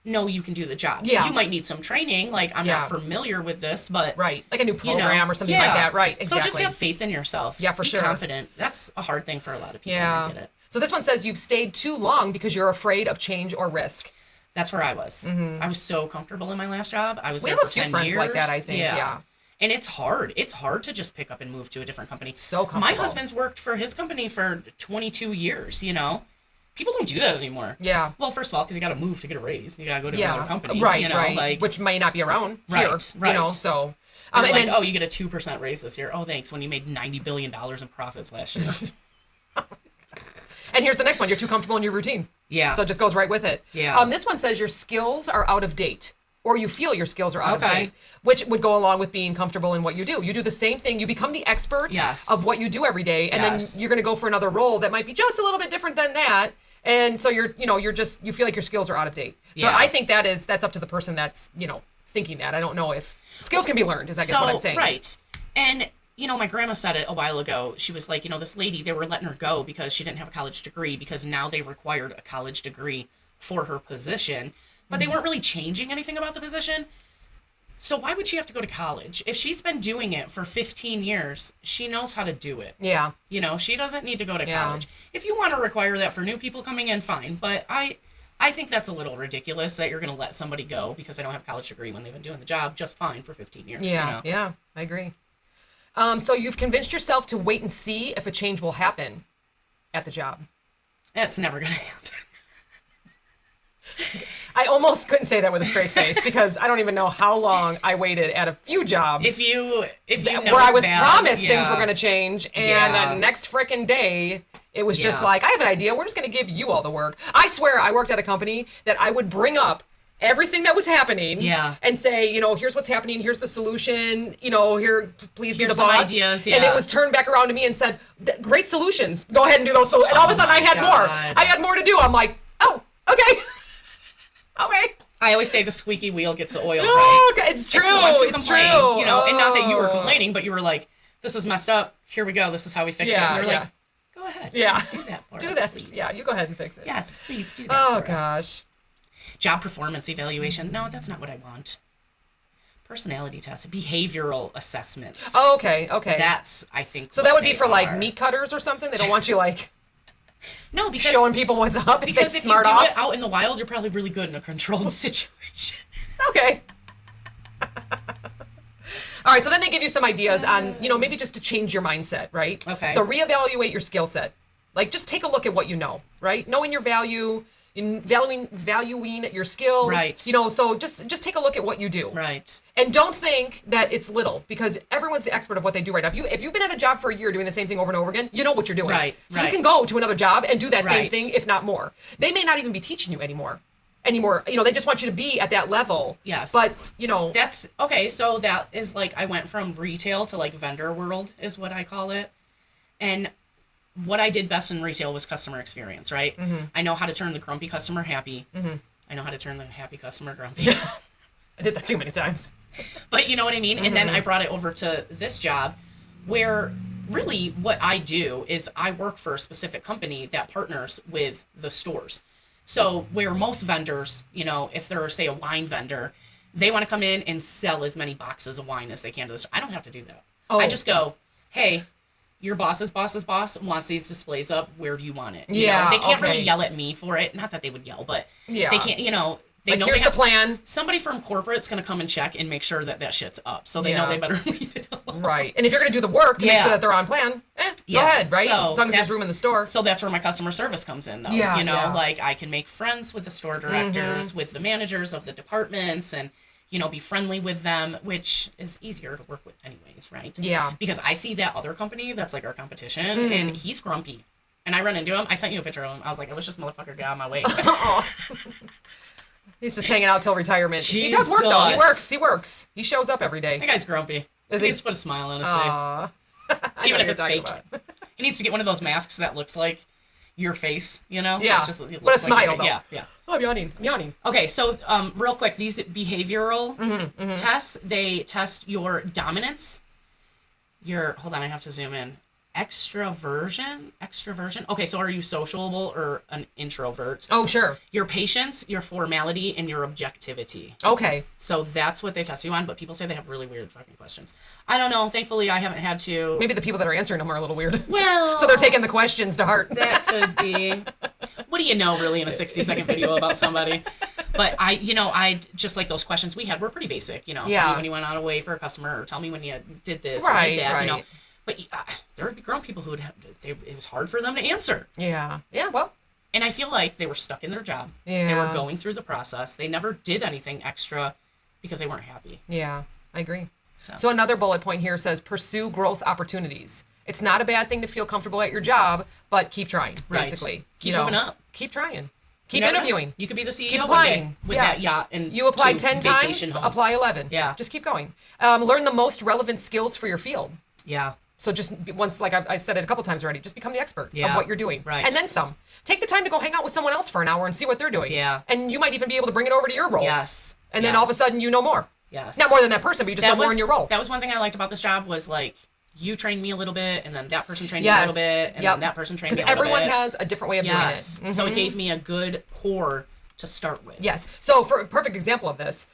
know you can do the job. Yeah. You might need some training. Like, I'm Yeah. not familiar with this, but Right. Like a new you know, program or something yeah. like that. Right. Exactly. So just have faith in yourself. Yeah, for Be sure. confident. That's a hard thing for a lot of people. Yeah. I get it. So this one says you've stayed too long because you're afraid of change or risk. That's where I was. I was so comfortable in my last job. I was We there have for a few 10 friends years. like that, I think, yeah. And it's hard. It's hard to just pick up and move to a different company. So My comfortable. husband's worked for his company for 22 years, you know? People don't do that anymore. Yeah. Well, first of all, because you got to move to get a raise. You got to go to Yeah. another company. Right. You know, right. like, Which may not be around here. Right. So. and And like, then, oh, you get a 2% raise this year. Oh, thanks. When you made $90 billion in profits last year. and here's the next one. You're too comfortable in your routine. Yeah. So it just goes right with it. Yeah. This one says your skills are out of date. Or you feel your skills are out of Okay. date, which would go along with being comfortable in what you do. You do the same thing. You become the expert Yes. of what you do every day, and Yes. then you're going to go for another role that might be just a little bit different than that. And so you feel like your skills are out of date. So Yeah. I think that's up to the person that's, thinking that. I don't know if skills can be learned, is I guess what I'm saying. Right. And, my grandma said it a while ago. She was like, this lady, they were letting her go because she didn't have a college degree because now they required a college degree for her position. But they weren't really changing anything about the position. So why would she have to go to college? If she's been doing it for 15 years, she knows how to do it. Yeah. She doesn't need to go to Yeah. college. If you want to require that for new people coming in, fine. But I think that's a little ridiculous that you're going to let somebody go because they don't have a college degree when they've been doing the job just fine for 15 years. Yeah. Yeah. I agree. So you've convinced yourself to wait and see if a change will happen at the job. That's never going to happen. I almost couldn't say that with a straight face because I don't even know how long I waited at a few jobs If you know where I it's was bad, promised things yeah. were going to change, and Yeah. the next frickin' day, it was just Yeah. like, I have an idea. We're just going to give you all the work. I swear, I worked at a company that I would bring up everything that was happening Yeah. and say, here's what's happening, here's the solution, here, please be Here's the some boss. ideas, And it yeah. was turned back around to me and said, great solutions. Go ahead and do those. And all of a sudden, I had more. God. I had more to do. I'm like, oh, okay. Okay. I always say the squeaky wheel gets the oil, No, right? it's true. It's the ones who It's complain, true. and not that you were Oh. complaining, but you were like, this is messed up. Here we go. This is how we fix it. Yeah, And they're yeah. like, go ahead. Yeah. Do that for Do us, this. please. Yeah, you go ahead and fix it. Yes, please do that Oh, for us. gosh. Job performance evaluation. No, that's not what I want. Personality tests, behavioral assessments. Oh, okay. Okay. That's, I think, So what that would be they for like are. meat cutters or something? They don't want you like No, because showing people what's up if they because if you smart do off? it out in the wild, you're probably really good in a controlled situation. Okay. All right, so then they give you some ideas on, maybe just to change your mindset, right? Okay. So reevaluate your skill set. Like, just take a look at what you know, right? Knowing your value, valuing your skills. Right. So just take a look at what you do. Right. And don't think that it's little, because everyone's the expert of what they do right now. If you've been at a job for a year doing the same thing over and over again, you know what you're doing. Right, So you right. can go to another job and do that same Right. thing, if not more. They may not even be teaching you anymore. anymore. You know, they just want you to be at that level. Yes. But, you know. That's, okay, so that is like, I went from retail to like vendor world is what I call it. And what I did best in retail was customer experience, right? Mm-hmm. I know how to turn the grumpy customer happy. Mm-hmm. I know how to turn the happy customer grumpy. I did that too many times. But you know what I mean? Mm-hmm. And then I brought it over to this job where really what I do is I work for a specific company that partners with the stores. So where most vendors, you know, if they're, say, a wine vendor, they want to come in and sell as many boxes of wine as they can to the store. I don't have to do that. Oh. I just go, hey, your boss's boss wants these displays up. Where do you want it? You know, they can't really yell at me for it. Not that they would yell, but they can't, you know. They like, know here's the plan. Somebody from corporate's going to come and check and make sure that that shit's up. So they know they better leave it alone. Right. And if you're going to do the work to make sure that they're on plan, go ahead, right? So as long as there's room in the store. So that's where my customer service comes in, though. Yeah, you know, like I can make friends with the store directors, with the managers of the departments, and, you know, be friendly with them, which is easier to work with anyways, right? Yeah. Because I see that other company that's like our competition, and he's grumpy. And I run into him. I sent you a picture of him. I was like, I wish this motherfucker got out of my way. He's just hanging out till retirement. Jesus. He does work, though. He works. He shows up every day. That guy's grumpy. Is he he? needs to put a smile on his face. Even if it's fake. He needs to get one of those masks that looks like your face, you know? Yeah. But a smile, though. Yeah. Oh, I'm yawning. Okay, so real quick, these behavioral tests, they test your dominance, hold on, I have to zoom in. Extroversion. Okay, so are you sociable or an introvert? Oh, sure. Your patience, your formality, and your objectivity. Okay. So that's what they test you on, but people say they have really weird fucking questions. I don't know. Thankfully, I haven't had to. Maybe the people that are answering them are a little weird. Well. So they're taking the questions to heart. That could be. What do you know, really, in a 60-second video about somebody? But I just like those questions we had were pretty basic. You know, tell me when you went out away for a customer, or tell me when you did this or did that. You know. But there would be grown people who it was hard for them to answer. Yeah, well. And I feel like they were stuck in their job. Yeah. They were going through the process. They never did anything extra because they weren't happy. Yeah, I agree. So another bullet point here says pursue growth opportunities. It's not a bad thing to feel comfortable at your job, but keep trying, basically. Keep moving up. Keep trying. Keep interviewing. You could be the CEO keep applying. With that yacht. And you apply 10 times, homes. apply 11. Yeah. Just keep going. Learn the most relevant skills for your field. Yeah. So just once, like I said it a couple times already, just become the expert of what you're doing. Right. And then some. Take the time to go hang out with someone else for an hour and see what they're doing. Yeah. And you might even be able to bring it over to your role. Yes. And then all of a sudden you know more. Yes. Not more than that person, but you just know more in your role. That was one thing I liked about this job was like, you trained me a little bit, and then that person trained me a little bit, and then that person trained me a little bit. Because everyone has a different way of doing it. So it gave me a good core to start with. Yes. So for a perfect example of this,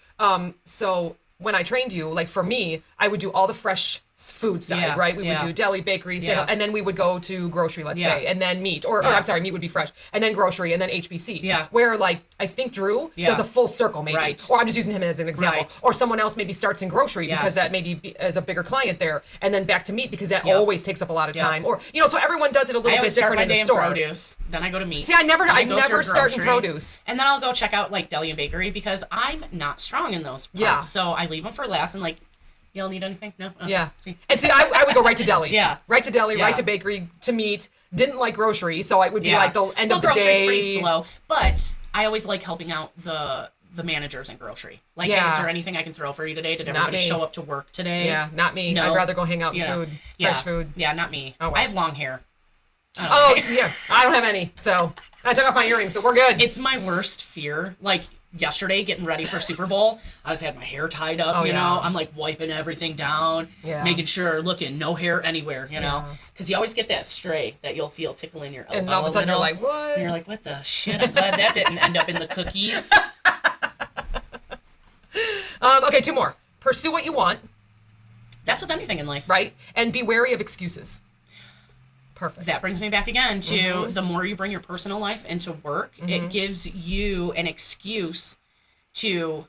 so when I trained you, like for me, I would do all the fresh food side, right? We would do deli, bakery, and then we would go to grocery, let's say, and then meat, or I'm sorry, meat would be fresh, and then grocery, and then HBC. Yeah. Where like I think Drew does a full circle maybe, or I'm just using him as an example, or someone else maybe starts in grocery because that maybe is a bigger client there, and then back to meat because that always takes up a lot of time, or so everyone does it a little bit different in the store. Produce, then I go to meat. See, I never start in produce, and then I'll go check out like deli and bakery because I'm not strong in those parts, so I leave them for last and like. Y'all need anything? No? Okay. Yeah. And see, I would go right to deli. Yeah. Right to deli, right to bakery, to meat. Didn't like grocery, so it would be like the end of the day. Grocery's pretty slow. But I always like helping out the managers in grocery. Like, hey, is there anything I can throw for you today? Did everybody show up to work today? Yeah, not me. No. I'd rather go hang out with food, fresh food. Yeah, not me. Oh, well. I have long hair. Yeah. I don't have any, so I took off my earrings, so we're good. It's my worst fear. Like, yesterday getting ready for Super Bowl, I had my hair tied up, you know, I'm like wiping everything down, making sure, looking, no hair anywhere, you know, because you always get that stray that you'll feel tickling your elbow. And all of a sudden you're like, what? And you're like, what the shit? I'm glad that didn't end up in the cookies. Okay, 2 more. Pursue what you want. That's with anything in life. Right? And be wary of excuses. Perfect. That brings me back again to the more you bring your personal life into work, it gives you an excuse to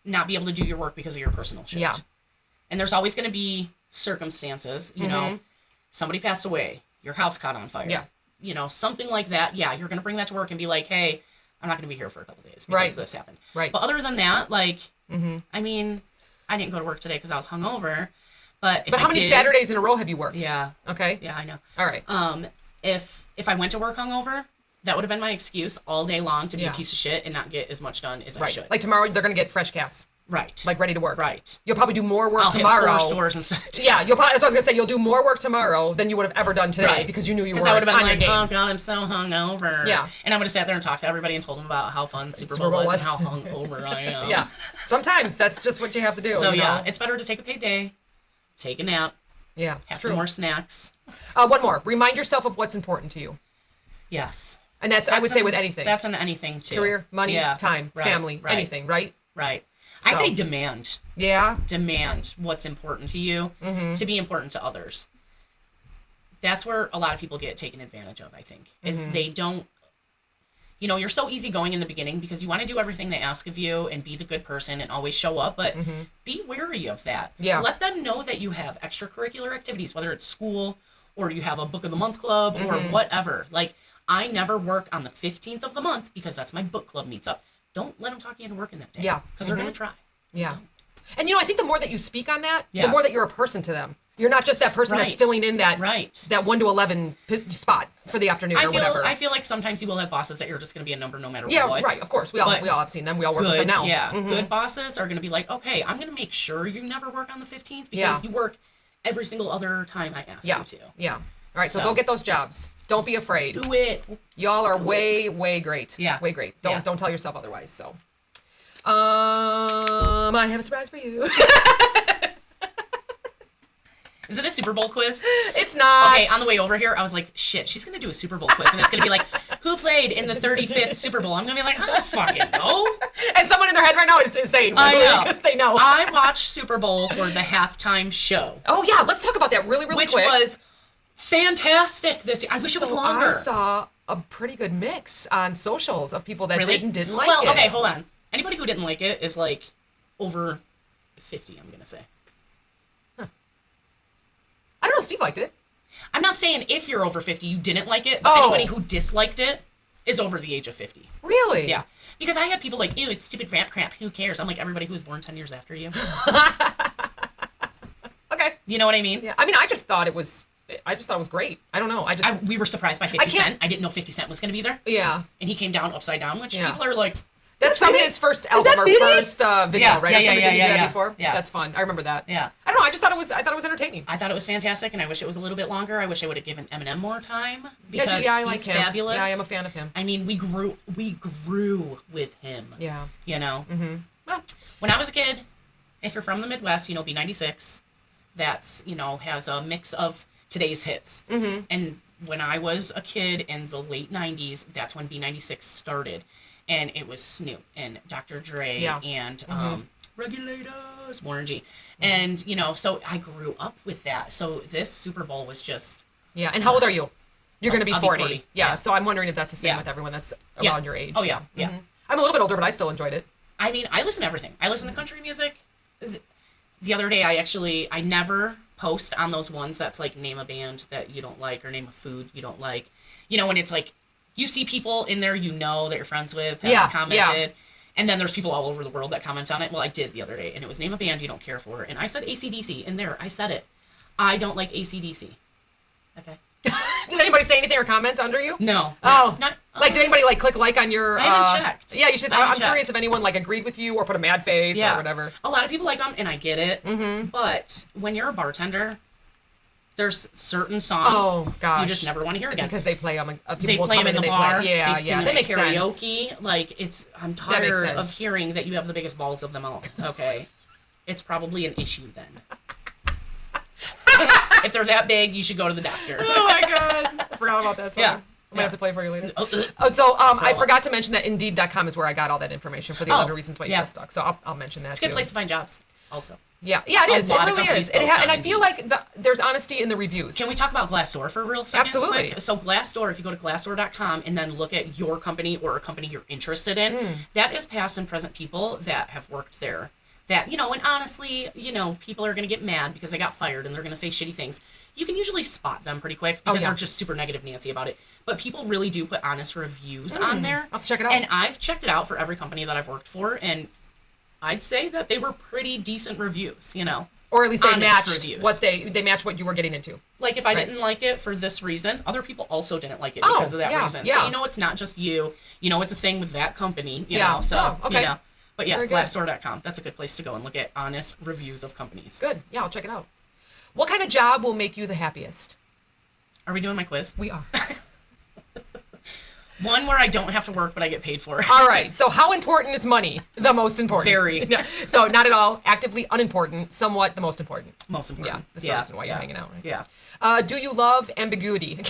not be able to do your work because of your personal shit. Yeah. And there's always going to be circumstances, you know, somebody passed away, your house caught on fire. Yeah. You know, something like that. Yeah, you're going to bring that to work and be like, hey, I'm not going to be here for a couple days because this happened. Right. But other than that, like, I mean, I didn't go to work today because I was hungover. But how many Saturdays in a row have you worked? Yeah. Okay. Yeah, I know. All right. If I went to work hungover, That would have been my excuse all day long to be Yeah. a piece of shit and not get as much done as I Right. should. Like tomorrow, they're going to get fresh casts. Right. Like ready to work. Right. You'll probably do more work I'll tomorrow. hit 4 stores instead of 2. Yeah, you'll probably, that's what I was going to say. You'll do more work tomorrow than you would have ever done today Right. because you knew you were Because I would have on been like, your game. oh God, I'm so hungover. Yeah. And I would have sat there and talked to everybody and told them about how fun Super Bowl was and how hungover I am. Yeah. Sometimes that's just what you have to do. So you yeah, know? it's better to take a paid day, take a nap, Yeah, have it's some true. more snacks. One more. Remind yourself of what's important to you. Yes. And that's I would say with anything. That's in anything too. Career, money, Yeah. time, Right, family, right. anything, right? Right. So. I say demand. Yeah. Demand what's important to you to be important to others. That's where a lot of people get taken advantage of, I think, is they don't, you're so easygoing in the beginning because you want to do everything they ask of you and be the good person and always show up, but be wary of that. Yeah. Let them know that you have extracurricular activities, whether it's school or you have a book of the month club or whatever. Like, I never work on the 15th of the month because that's my book club meets up. Don't let them talk you into working that day. Yeah. Because they're going to try. Yeah. And I think the more that you speak on that, the Yeah. more that you're a person to them. You're not just that person that's Right. filling in that Right. that 1 to 11 spot for the afternoon or whatever. I feel like sometimes you will have bosses that you're just going to be a number no matter yeah, what. right. Of course, we all But have seen them. We all work with them Good, now. yeah. Good bosses are going to be like, okay, I'm going to make sure you never work on the 15th because Yeah. you work every single other time I ask Yeah. you to. Yeah. All right. So So. go get those jobs. Don't be afraid. Do it. Y'all are way, way great. Yeah. Way great. Yeah. Don't tell yourself otherwise. So, I have a surprise for you. Is it a Super Bowl quiz? It's not. Okay, on the way over here, I was like, shit, she's going to do a Super Bowl quiz. And it's going to be like, who played in the 35th Super Bowl? I'm going to be like, I don't fucking know. And someone in their head right now is saying, I know. because they know. I watched Super Bowl for the halftime show. Oh, yeah. Let's talk about that really, really Which quick. was fantastic this year. I wish it was longer. I saw a pretty good mix on socials of people that Really? didn't like well, it. okay, hold on. Anybody who didn't like it is like over 50, I'm going to say. I don't know. Steve liked it. I'm not saying if you're over 50, you didn't like it, but Oh. anybody who disliked it is over the age of 50. Really? Yeah. Because I had people like, ew, it's stupid rap crap. Who cares? I'm like, everybody who was born 10 years after you. Okay. You know what I mean? Yeah. I mean, I just thought it was great. I don't know. We were surprised by 50 Cent. I didn't know 50 Cent was going to be there. Yeah. And he came down upside down, which Yeah. people are like, That's from his first album that or Phoebe? first video, Yeah, right? yeah, Or something yeah, that he yeah, did yeah. before. Yeah. That's fun. I remember that. yeah. I don't know. I thought it was entertaining. I thought it was fantastic, and I wish it was a little bit longer. I wish I would have given Eminem more time because I like he's him. fabulous. Yeah, I am a fan of him. I mean, we grew with him. Yeah. You know? Mm-hmm. Well, when I was a kid, if you're from the Midwest, B96, that's, has a mix of today's hits. Mm-hmm. And when I was a kid in the late 90s, that's when B96 started. And it was Snoop and Dr. Dre and Regulators, Warren G. And, so I grew up with that. So this Super Bowl was just... Yeah. And how old are you? You're going to be I'll 40. be 40. Yeah. Yeah. So I'm wondering if that's the same Yeah. with everyone that's Yeah. around your age. Oh, yeah. Yeah. Mhm. I'm a little bit older, but I still enjoyed it. I mean, I listen to everything. I listen to country music. The other day, I never post on those ones that's like name a band that you don't like or name a food you don't like. When it's like, you see people in there that you're friends with have commented. And then there's people all over the world that comment on it. Well, I did the other day, and it was name a band you don't care for. And I said AC/DC in there. I said it. I don't like AC/DC. Okay. Did anybody say anything or comment under you? No. Oh, Not, like did anybody click like on your? I haven't checked. Yeah, you should. I haven't I'm curious checked. if anyone agreed with you or put a mad face or whatever. A lot of people like them, and I get it. Mm-hmm. But when you're a bartender, there's certain songs Oh gosh, you just never want to hear again. because they play them. They play them in the bar. Yeah, they sing yeah, them that at makes sense. karaoke. Like I'm makes tired sense. of hearing that you have the biggest balls of them all. Okay, it's probably an issue then. If they're that big, you should go to the doctor. Oh my god, I forgot about that song. Yeah. I'm gonna have to play for you later. Oh, Oh, so I forgot to mention that Indeed.com is where I got all that information for the 11 reasons why you yeah. feel stuck. So I'll mention that It's a good too. place to find jobs. Also, Yeah, it A is. It lot of really companies is. It post on and I Indeed. feel like there's honesty in the reviews. can we talk about Glassdoor for a real second? Absolutely. Quick? So Glassdoor, if you go to glassdoor.com and then look at your company or a company you're interested in, Hmm. that is past and present people that have worked there. That, and honestly, people are going to get mad because they got fired and they're going to say shitty things. You can usually spot them pretty quick because they're just super negative Nancy about it. But people really do put honest reviews on there. I'll have to check it out. And I've checked it out for every company that I've worked for, and I'd say that they were pretty decent reviews, Or at least they honest matched reviews. what they matched what you were getting into. Like, if I didn't like it for this reason, other people also didn't like it because of that reason. Yeah. So, you know, it's not just you. You know, it's a thing with that company, you know. So, okay. you know. But yeah, Very good. Glassdoor.com. That's a good place to go and look at honest reviews of companies. Good. Yeah, I'll check it out. What kind of job will make you the happiest? Are we doing my quiz? We are. One where I don't have to work, but I get paid for it. All right. So how important is money? The most important. Very. Yeah. So not at all. Actively unimportant. Somewhat the most important. Most important. Yeah. That's the reason why you're hanging out, right? Yeah. Do you love ambiguity?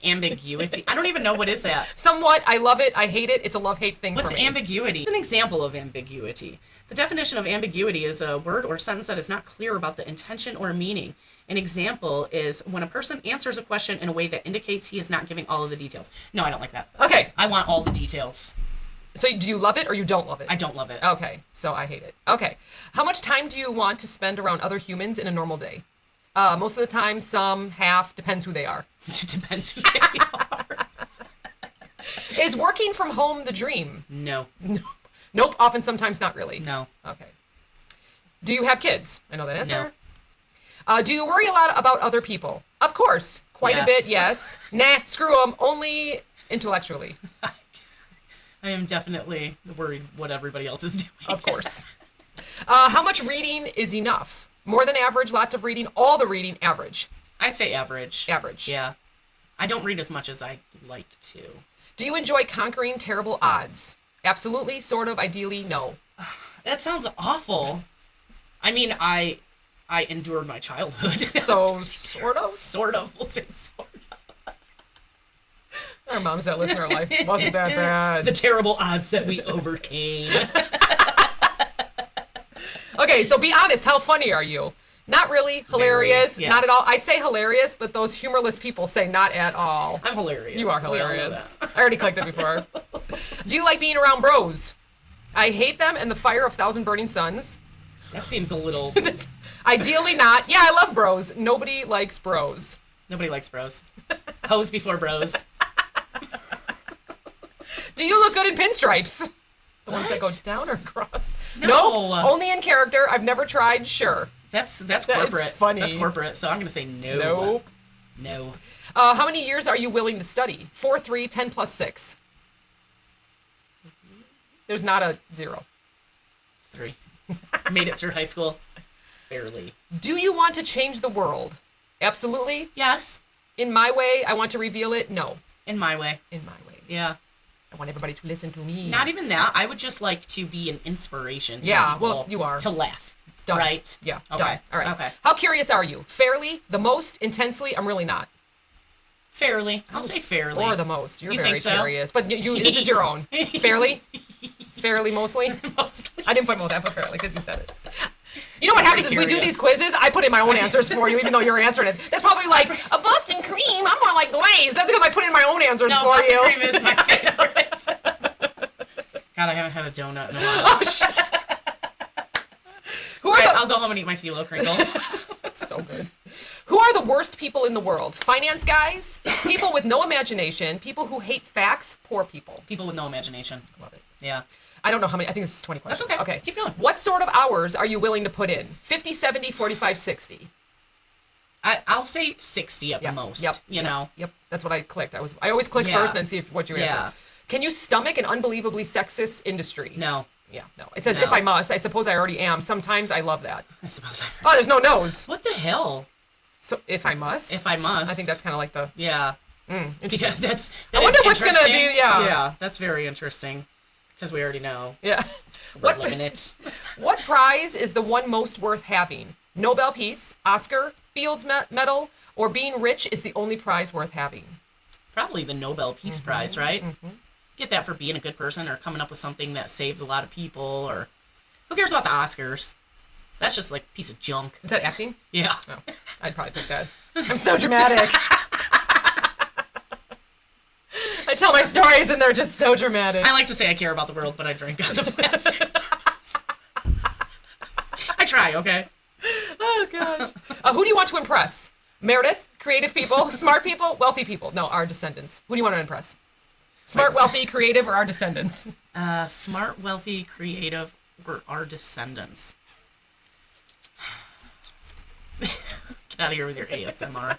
Ambiguity. I don't even know what is that. Somewhat. I love it. I hate it. It's a love-hate thing What's for me. ambiguity? It's an example of ambiguity. The definition of ambiguity is a word or sentence that is not clear about the intention or meaning. An example is when a person answers a question in a way that indicates he is not giving all of the details. No, I don't like that. Okay. I want all the details. So do you love it or you don't love it? I don't love it. Okay. So I hate it. Okay. How much time do you want to spend around other humans in a normal day? Most of the time, some, half, depends who they are. It depends who they are. Is working from home the dream? No. Nope. Often, sometimes not really. No. Okay. Do you have kids? I know that answer. No. Do you worry a lot about other people? Of course. Quite a bit, yes. Nah, screw them. Only intellectually. I am definitely worried what everybody else is doing. Of course. How much reading is enough? More than average, lots of reading, all the reading, average. I'd say average. Average. Yeah. I don't read as much as I'd like to. Do you enjoy conquering terrible odds? Absolutely, sort of, ideally, no. That sounds awful. I mean, I endured my childhood. So, sort of? Sort of. We'll say sort of. Our moms that listen to our life wasn't that bad. The terrible odds that we overcame. Okay, so be honest. How funny are you? Not really. Hilarious. Very, yeah. Not at all. I say hilarious, but those humorless people say not at all. I'm hilarious. You are We all know hilarious. that. I already clicked it before. Do you like being around bros? I hate them and the fire of thousand burning suns. That seems a little... Ideally not. Yeah, I love bros. Nobody likes bros. Nobody likes bros. Hoes before bros. Do you look good in pinstripes? The ones that go down or across? No. Nope. Only in character. I've never tried. Sure. That's That is corporate. funny. That's corporate. So I'm going to say no. Nope. No. How many years are you willing to study? 4, 3, 10 plus 6. There's not a 0. 3. Made it through high school. Barely. Do you want to change the world? Absolutely. Yes. In my way, I want to reveal it. No. In my way. In my way. Yeah. I want everybody to listen to me. Not even that. I would just like to be an inspiration to Yeah, people well, you are. to laugh. Done. Right? Yeah. Okay. Done. All right. Okay. How curious are you? Fairly? The most? Intensely? I'm really not. Fairly. I'll say fairly. Or the most. You're You very think so? curious. But you this is your own. Fairly? Fairly mostly? Mostly. I didn't put most. I put fairly because you said it. You know what happens is we do curious. these quizzes. I put in my own answers for you, even though you're answering it. That's probably like a Boston cream. I'm more like glaze. That's because I put in my own answers No, for Boston you. cream is my favorite. God, I haven't had a donut in a while. Oh shit! Who That's are right, the? I'll go home and eat my phyllo crinkle. That's so good. Who are the worst people in the world? Finance guys, people with no imagination, people who hate facts, poor people. People with no imagination. Love it. Yeah. I don't know how many. I think this is 20 questions. That's okay. Okay. Keep going. What sort of hours are you willing to put in? 50, 70, 45, 60. I'll say 60 at the most. You know. Yep. That's what I clicked. I always click Yeah. first and then see what you answer. Yeah. Can you stomach an unbelievably sexist industry? No. Yeah, no. It says No. if I must. I suppose I already am. Sometimes I love that. I suppose. Oh, there's no no's. What the hell? So if I must. If I must. I think that's kind of like the Yeah. interesting. Yeah, that I wonder is what's gonna be. interesting. Yeah. Yeah, that's very interesting. Because we already know. Yeah. We're What living it. what prize is the one most worth having? Nobel Peace, Oscar, Fields Medal, or being rich is the only prize worth having? Probably the Nobel Peace Prize, right? Get that for being a good person or coming up with something that saves a lot of people or who cares about the Oscars? That's just like a piece of junk. Is that acting? Yeah. No, I'd probably pick that. I'm so dramatic. I tell my stories and they're just so dramatic. I like to say I care about the world, but I drink out of plastic. I try, okay? Oh gosh. Who do you want to impress? Meredith, creative people, smart people, wealthy people. No, our descendants. Who do you want to impress? Smart, wealthy, creative, or our descendants? Smart, wealthy, creative, or our descendants. Get out of here with your ASMR.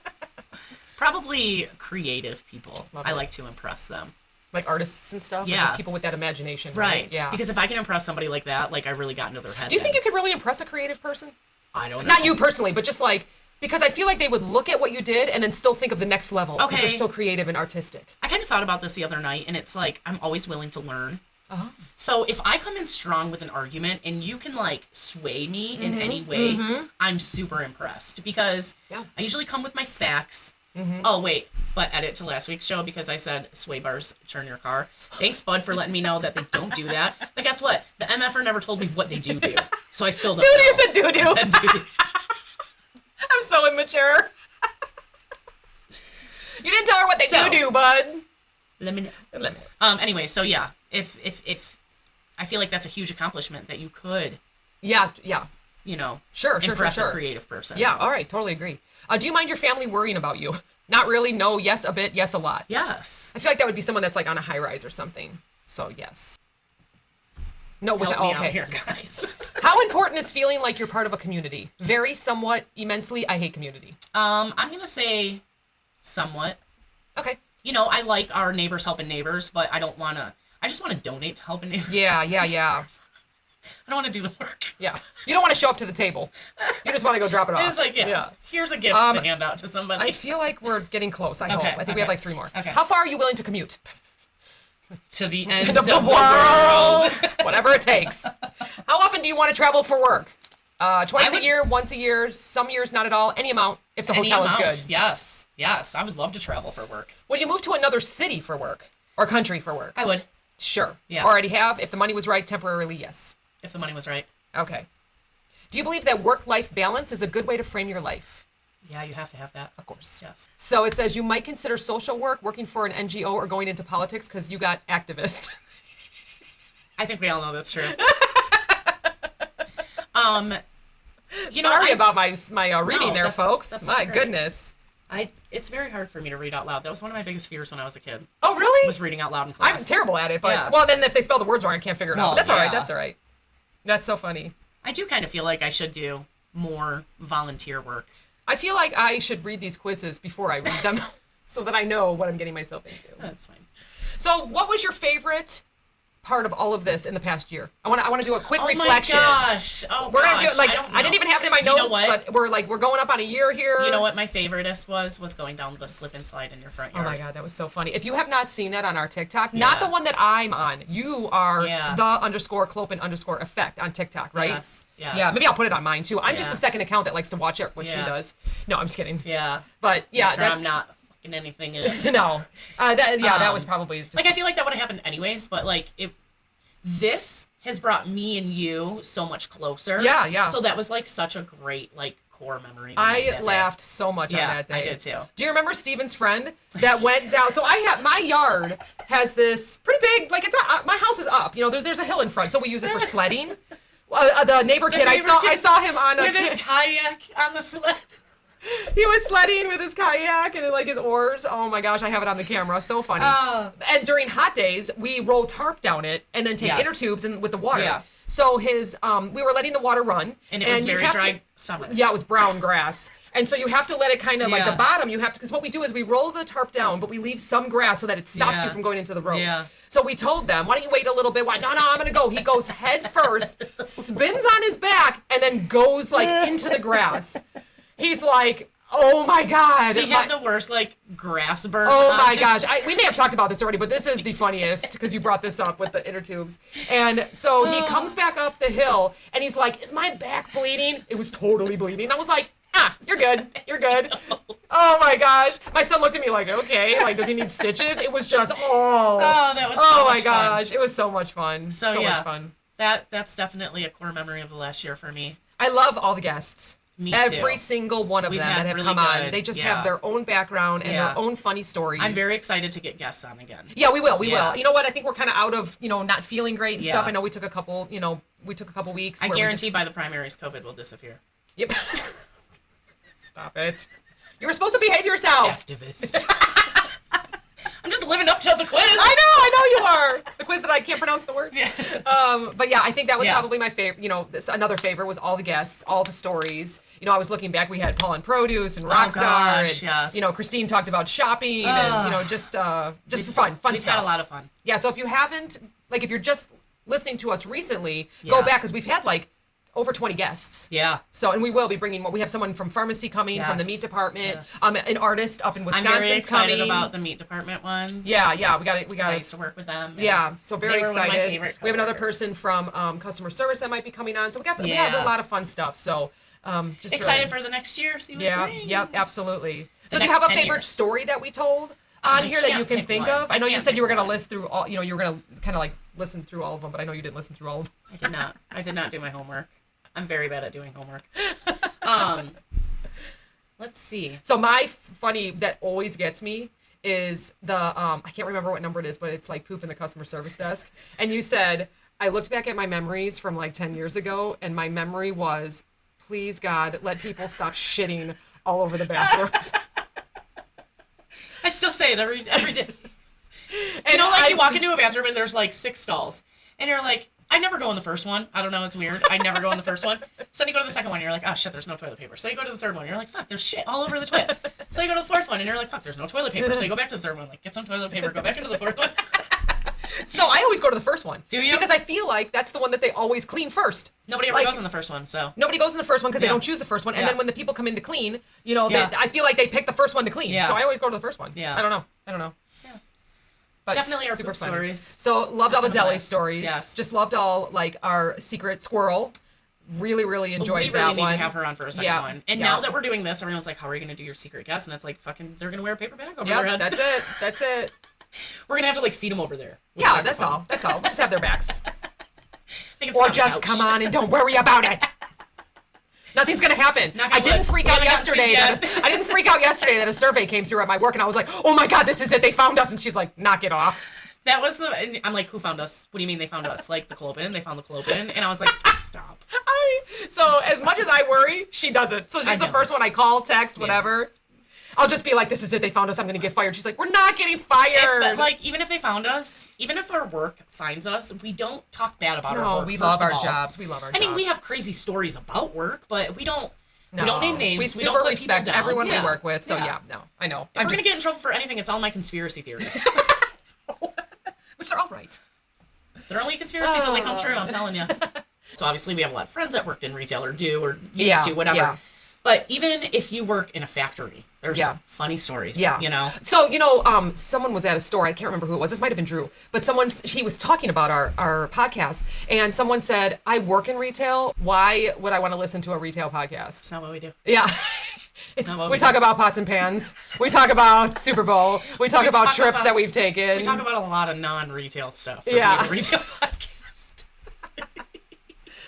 Probably creative people. I like to impress them. Like artists and stuff? Yeah. Or just people with that imagination. Right. Yeah. Because if I can impress somebody like that, like I really got into their head. Do you think you could really impress a creative person? I don't know. Not you personally, but just like, because I feel like they would look at what you did and then still think of the next level. Okay. Because they're so creative and artistic. I kind of thought about this the other night, and it's like, I'm always willing to learn. Uh-huh. So if I come in strong with an argument and you can like sway me in any way, I'm super impressed because I usually come with my facts. Oh, wait, but edit to last week's show because I said sway bars turn your car. Thanks, Bud, for letting me know that they don't do that. But guess what? The MFer never told me what they do. So I still don't know. You said doo-doo. I said doo-doo. I'm so immature. You didn't tell her what they do, bud. Let me know. Anyway, so yeah, if I feel like that's a huge accomplishment that you could, yeah, you know, sure, impress a creative person. Yeah, all right, totally agree. Do you mind your family worrying about you? Not really. No. Yes, a bit. Yes, a lot. Yes. I feel like that would be someone that's like on a high rise or something. So yes. No, with Help me okay. out here, guys. How important is feeling like you're part of a community? Very, somewhat, immensely. I hate community. I'm gonna say somewhat. Okay. You know, I like our neighbors helping neighbors, but I don't wanna. I just want to donate to helping neighbors. Yeah. I don't want to do the work. Yeah. You don't want to show up to the table. You just want to go drop it off. It's like, here's a gift to hand out to somebody. I feel like we're getting close, I hope. I think we have like 3 more. Okay. How far are you willing to commute? To the ends of the world. Whatever it takes. How often do you want to travel for work? Twice a year, once a year, some years not at all, any amount if the hotel is good. Yes. I would love to travel for work. Would you move to another city for work? Or country for work? I would. Sure. Yeah. Already have? If the money was right, temporarily, yes. If the money was right. Okay. Do you believe that work-life balance is a good way to frame your life? Yeah, you have to have that. Of course. Yes. So it says you might consider social work, working for an NGO, or going into politics because you got activist. I think we all know that's true. Sorry about my reading there, folks. That's my great. Goodness. It's very hard for me to read out loud. That was one of my biggest fears when I was a kid. Oh, really? Was reading out loud in class. I'm terrible at it, but Yeah. well, then if they spell the words wrong, I can't figure it out. Well, But that's all right. yeah. That's all right. That's so funny. I do kind of feel like I should do more volunteer work. I feel like I should read these quizzes before I read them so that I know what I'm getting myself into. That's fine. So, what was your favorite part of all of this in the past year? I want to do a quick reflection. Oh my gosh. We're gonna do it like I didn't even have it in my You know notes, what? but we're going up on a year here. You know what my favoriteest was going down the slip and slide in your front Oh yard. my God, that was so funny. If you have not seen that on our TikTok, not the one that I'm on, you are _Clopen_effect on TikTok, right? Yes. Yeah, maybe I'll put it on mine too. I'm just Yeah. a second account that likes to watch what she does. No, I'm just kidding. Yeah. But yeah, Make sure that's I'm not fucking anything in. no. That was probably just Like I feel like that would have happened anyways, but like this has brought me and you so much closer. Yeah. So that was like such a great like core memory. I laughed so much on that day. I did too. Do you remember Steven's friend that went down? So my yard has this pretty big, like my house is up. You know, there's a hill in front, so we use it for sledding. The neighbor kid, I saw him on with his kayak on the sled. He was sledding with his kayak and like his oars. Oh my gosh, I have it on the camera. So funny. And during hot days, we roll tarp down it and then take inner tubes and with the water. Yeah. So we were letting the water run. And it was very dry summer. Yeah, it was brown grass. And so you have to let it kind of like the bottom, you have to, because what we do is we roll the tarp down, but we leave some grass so that it stops you from going into the road. Yeah. So we told them, why don't you wait a little bit? Why? No, I'm going to go. He goes head first, spins on his back, and then goes like into the grass. He's like, oh my God. He had the worst like grass burn. Oh my gosh. We may have talked about this already, but this is the funniest because you brought this up with the inner tubes. And so he comes back up the hill and he's like, is my back bleeding? It was totally bleeding. I was like, you're good. You're good. Oh my gosh. My son looked at me like, okay, like, does he need stitches? It was just, that was so much fun. Gosh. It was so much fun. So much fun. That's definitely a core memory of the last year for me. I love all the guests. Me too. Every single one of them that have really come good, on. They just have their own background and their own funny stories. I'm very excited to get guests on again. Yeah, we will. We will. You know what? I think we're kind of out of, not feeling great and stuff. I know we took a couple weeks. I guarantee by the primaries, COVID will disappear. Yep. Stop it. You were supposed to behave yourself. Activist. I'm just living up to the quiz. I know you are. The quiz that I can't pronounce the words. Yeah. But yeah, I think that was Yeah. probably my favorite. You know, another favorite was all the guests, all the stories. You know, I was looking back. We had Paul and Produce and Rockstar. gosh, and, yes. You know, Christine talked about shopping and you know, just fun We've stuff. had a lot of fun. Yeah. So if you haven't, like, if you're just listening to us recently, Yeah. go back because we've had like over 20 guests. Yeah. So, and we will be bringing more. We have someone from pharmacy coming, from the meat department, Yes. an artist up in I'm Wisconsin's very excited coming. about the meat department one. Yeah, we got it. I used to work with them. and Yeah, so very they were one of my excited. favorite We have another coworkers. person from customer service that might be coming on. So we have a lot of fun stuff. So just Excited really, for the next year. See what yeah, it brings. yep, absolutely. So The do you have next a 10 favorite years. story that we told on I here that you can't can pick think one. of? I know you can't said you were pick going to one. list through all. You know, you were going to kind of like listen through all of them, but I know you didn't listen through all of them. I did not. I did not do my homework. I'm very bad at doing homework. Let's see. So my funny that always gets me is the I can't remember what number it is, but it's like poop in the customer service desk. And you said, I looked back at my memories from like 10 years ago, and my memory was, please God, let people stop shitting all over the bathrooms. I still say it every day. And You know, like you walk into a bathroom and there's like 6 stalls, and you're like, I never go in the first one. I don't know, it's weird. I never go in the first one. So then you go to the second one, and you're like, oh shit, there's no toilet paper. So you go to the third one, and you're like, fuck, there's shit all over the toilet. So you go to the fourth one, and you're like, fuck, there's no toilet paper. So you go back to the third one, like, get some toilet paper, go back into the fourth one. So I always go to the first one. Do you? Because I feel like that's the one that they always clean first. Nobody ever Like, goes in the first one, so. Nobody goes in the first one because they Yeah. don't choose the first one. And Yeah. then when the people come in to clean, you know, Yeah. I feel like they pick the first one to clean. Yeah. So I always go to the first one. Yeah. I don't know. Yeah. But Definitely our super poop funny. stories. So loved all the deli best. stories. Yes. Just loved all like our secret squirrel. Really, really enjoyed we that really need one. to have her on for a second Yeah. one. And Yeah. now that we're doing this, everyone's like, how are you going to do your secret guest? And it's like, fucking, they're going to wear a paper bag over their Yep, head. that's it. That's it. We're going to have to like seat them over there. with Yeah, the that's microphone. all. That's all. Just have their backs. I think it's Or on the just couch. come on and don't worry about it. Nothing's gonna happen. Knock I on didn't wood. freak We out haven't gotten yesterday. sued That, I didn't freak out yesterday that a survey came through at my work, and I was like, "Oh my God, this is it! They found us!" And she's like, "Knock it off." That was the. And I'm like, who found us? What do you mean they found us? Like the Clopen? They found the Clopen? And I was like, stop. So as much as I worry, she doesn't. So I she's the don't. first one I call, text, whatever. I'll just be like, "This is it. They found us. I'm gonna get fired." She's like, "We're not getting fired." But like, even if they found us, even if our work finds us, we don't talk bad about our no, work. we first love of our all. jobs. We love our I jobs. mean, we have crazy stories about work, but we don't. No. We don't name names. We don't super put respect people down. everyone Yeah. we work with. So yeah, no, I know. If we're gonna get in trouble for anything, it's all my conspiracy theories. which are all right. They're only a conspiracy until they come true. I'm telling you. So obviously, we have a lot of friends that worked in retail or do or used to, whatever. Yeah. But even if you work in a factory, there's Yeah. funny stories. Yeah. You know. So, someone was at a store. I can't remember who it was. This might have been Drew. But he was talking about our podcast. And someone said, I work in retail. Why would I want to listen to a retail podcast? That's not what we do. Yeah. not what We we talk do. about pots and pans. We talk about Super Bowl. We talk about talk trips about- that we've taken. We talk about a lot of non-retail stuff. For Yeah. being a retail podcast.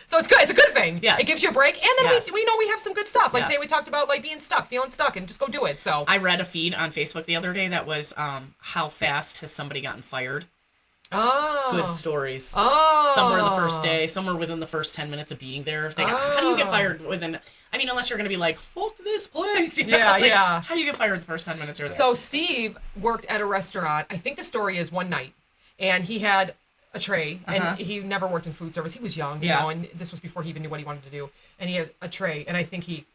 So it's good. It's a good thing. Yes. It gives you a break. And then Yes. we know we have some good stuff. Like Yes. today we talked about like being stuck, feeling stuck, and just go do it. So I read a feed on Facebook the other day that was how fast has somebody gotten fired? Good stories. Oh. Some were the first day, some were within the first 10 minutes of being there. How do you get fired within, I mean, unless you're going to be like, fuck this place. You know? Yeah, Like, yeah. How do you get fired the first 10 minutes you're there? So Steve worked at a restaurant. I think the story is one night, and he had a tray, and he never worked in food service. He was young, you Yeah. know, and this was before he even knew what he wanted to do. And he had a tray, and I think he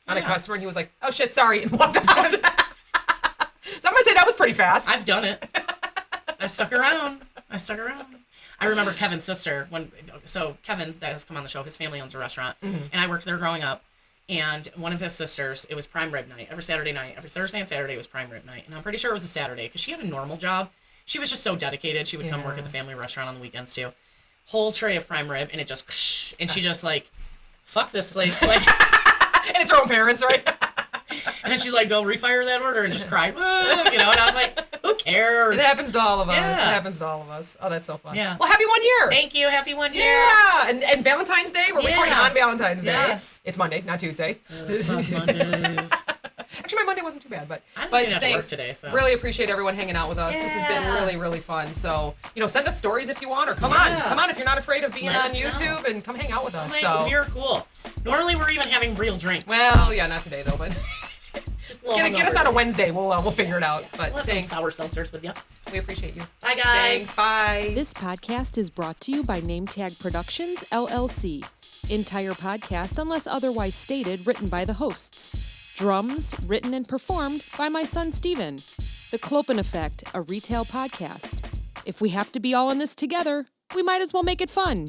on a Yeah. customer, and he was like, "Oh shit, sorry," and walked out. So I'm gonna say that was pretty fast. I've done it. I stuck around. I remember Kevin's sister so Kevin that has come on the show, his family owns a restaurant, and I worked there growing up. And one of his sisters, it was prime rib night every Saturday night. Every Thursday and Saturday was prime rib night, and I'm pretty sure it was a Saturday because she had a normal job. She was just so dedicated. She would come work at the family restaurant on the weekends too. Whole tray of prime rib, and it just, and she just like, fuck this place, like. And it's her own parents, right? And then she'd like go refire that order and just cry, you know. And I was like, who cares? It happens to all of us. Yeah. It happens to all of us. Oh, that's so fun. Yeah. Well, happy 1 year. Thank you. Happy 1 year. Yeah, and Valentine's Day. We're recording Yeah. on Valentine's Day. Yes. It's Monday, not Tuesday. It's not Mondays. Actually, my Monday wasn't too bad, but I didn't have to work thanks. today, so. Really appreciate everyone hanging out with us. This has been Yeah. really, really fun. So, send us stories if you want, or come Yeah. on if you're not afraid of being Let on us know. YouTube, and come hang out with us. Like, So, we're cool. Normally, we're even having real drinks. well, yeah, not today though, but Well, Get us on a Wednesday. We'll figure it out. But we'll have thanks. some sour seltzers with you. We appreciate you. Bye, guys. Thanks. Bye. This podcast is brought to you by NameTag Productions, LLC. Entire podcast, unless otherwise stated, written by the hosts. Drums, written and performed by my son, Steven. The Clopen Effect, a retail podcast. If we have to be all in this together, we might as well make it fun.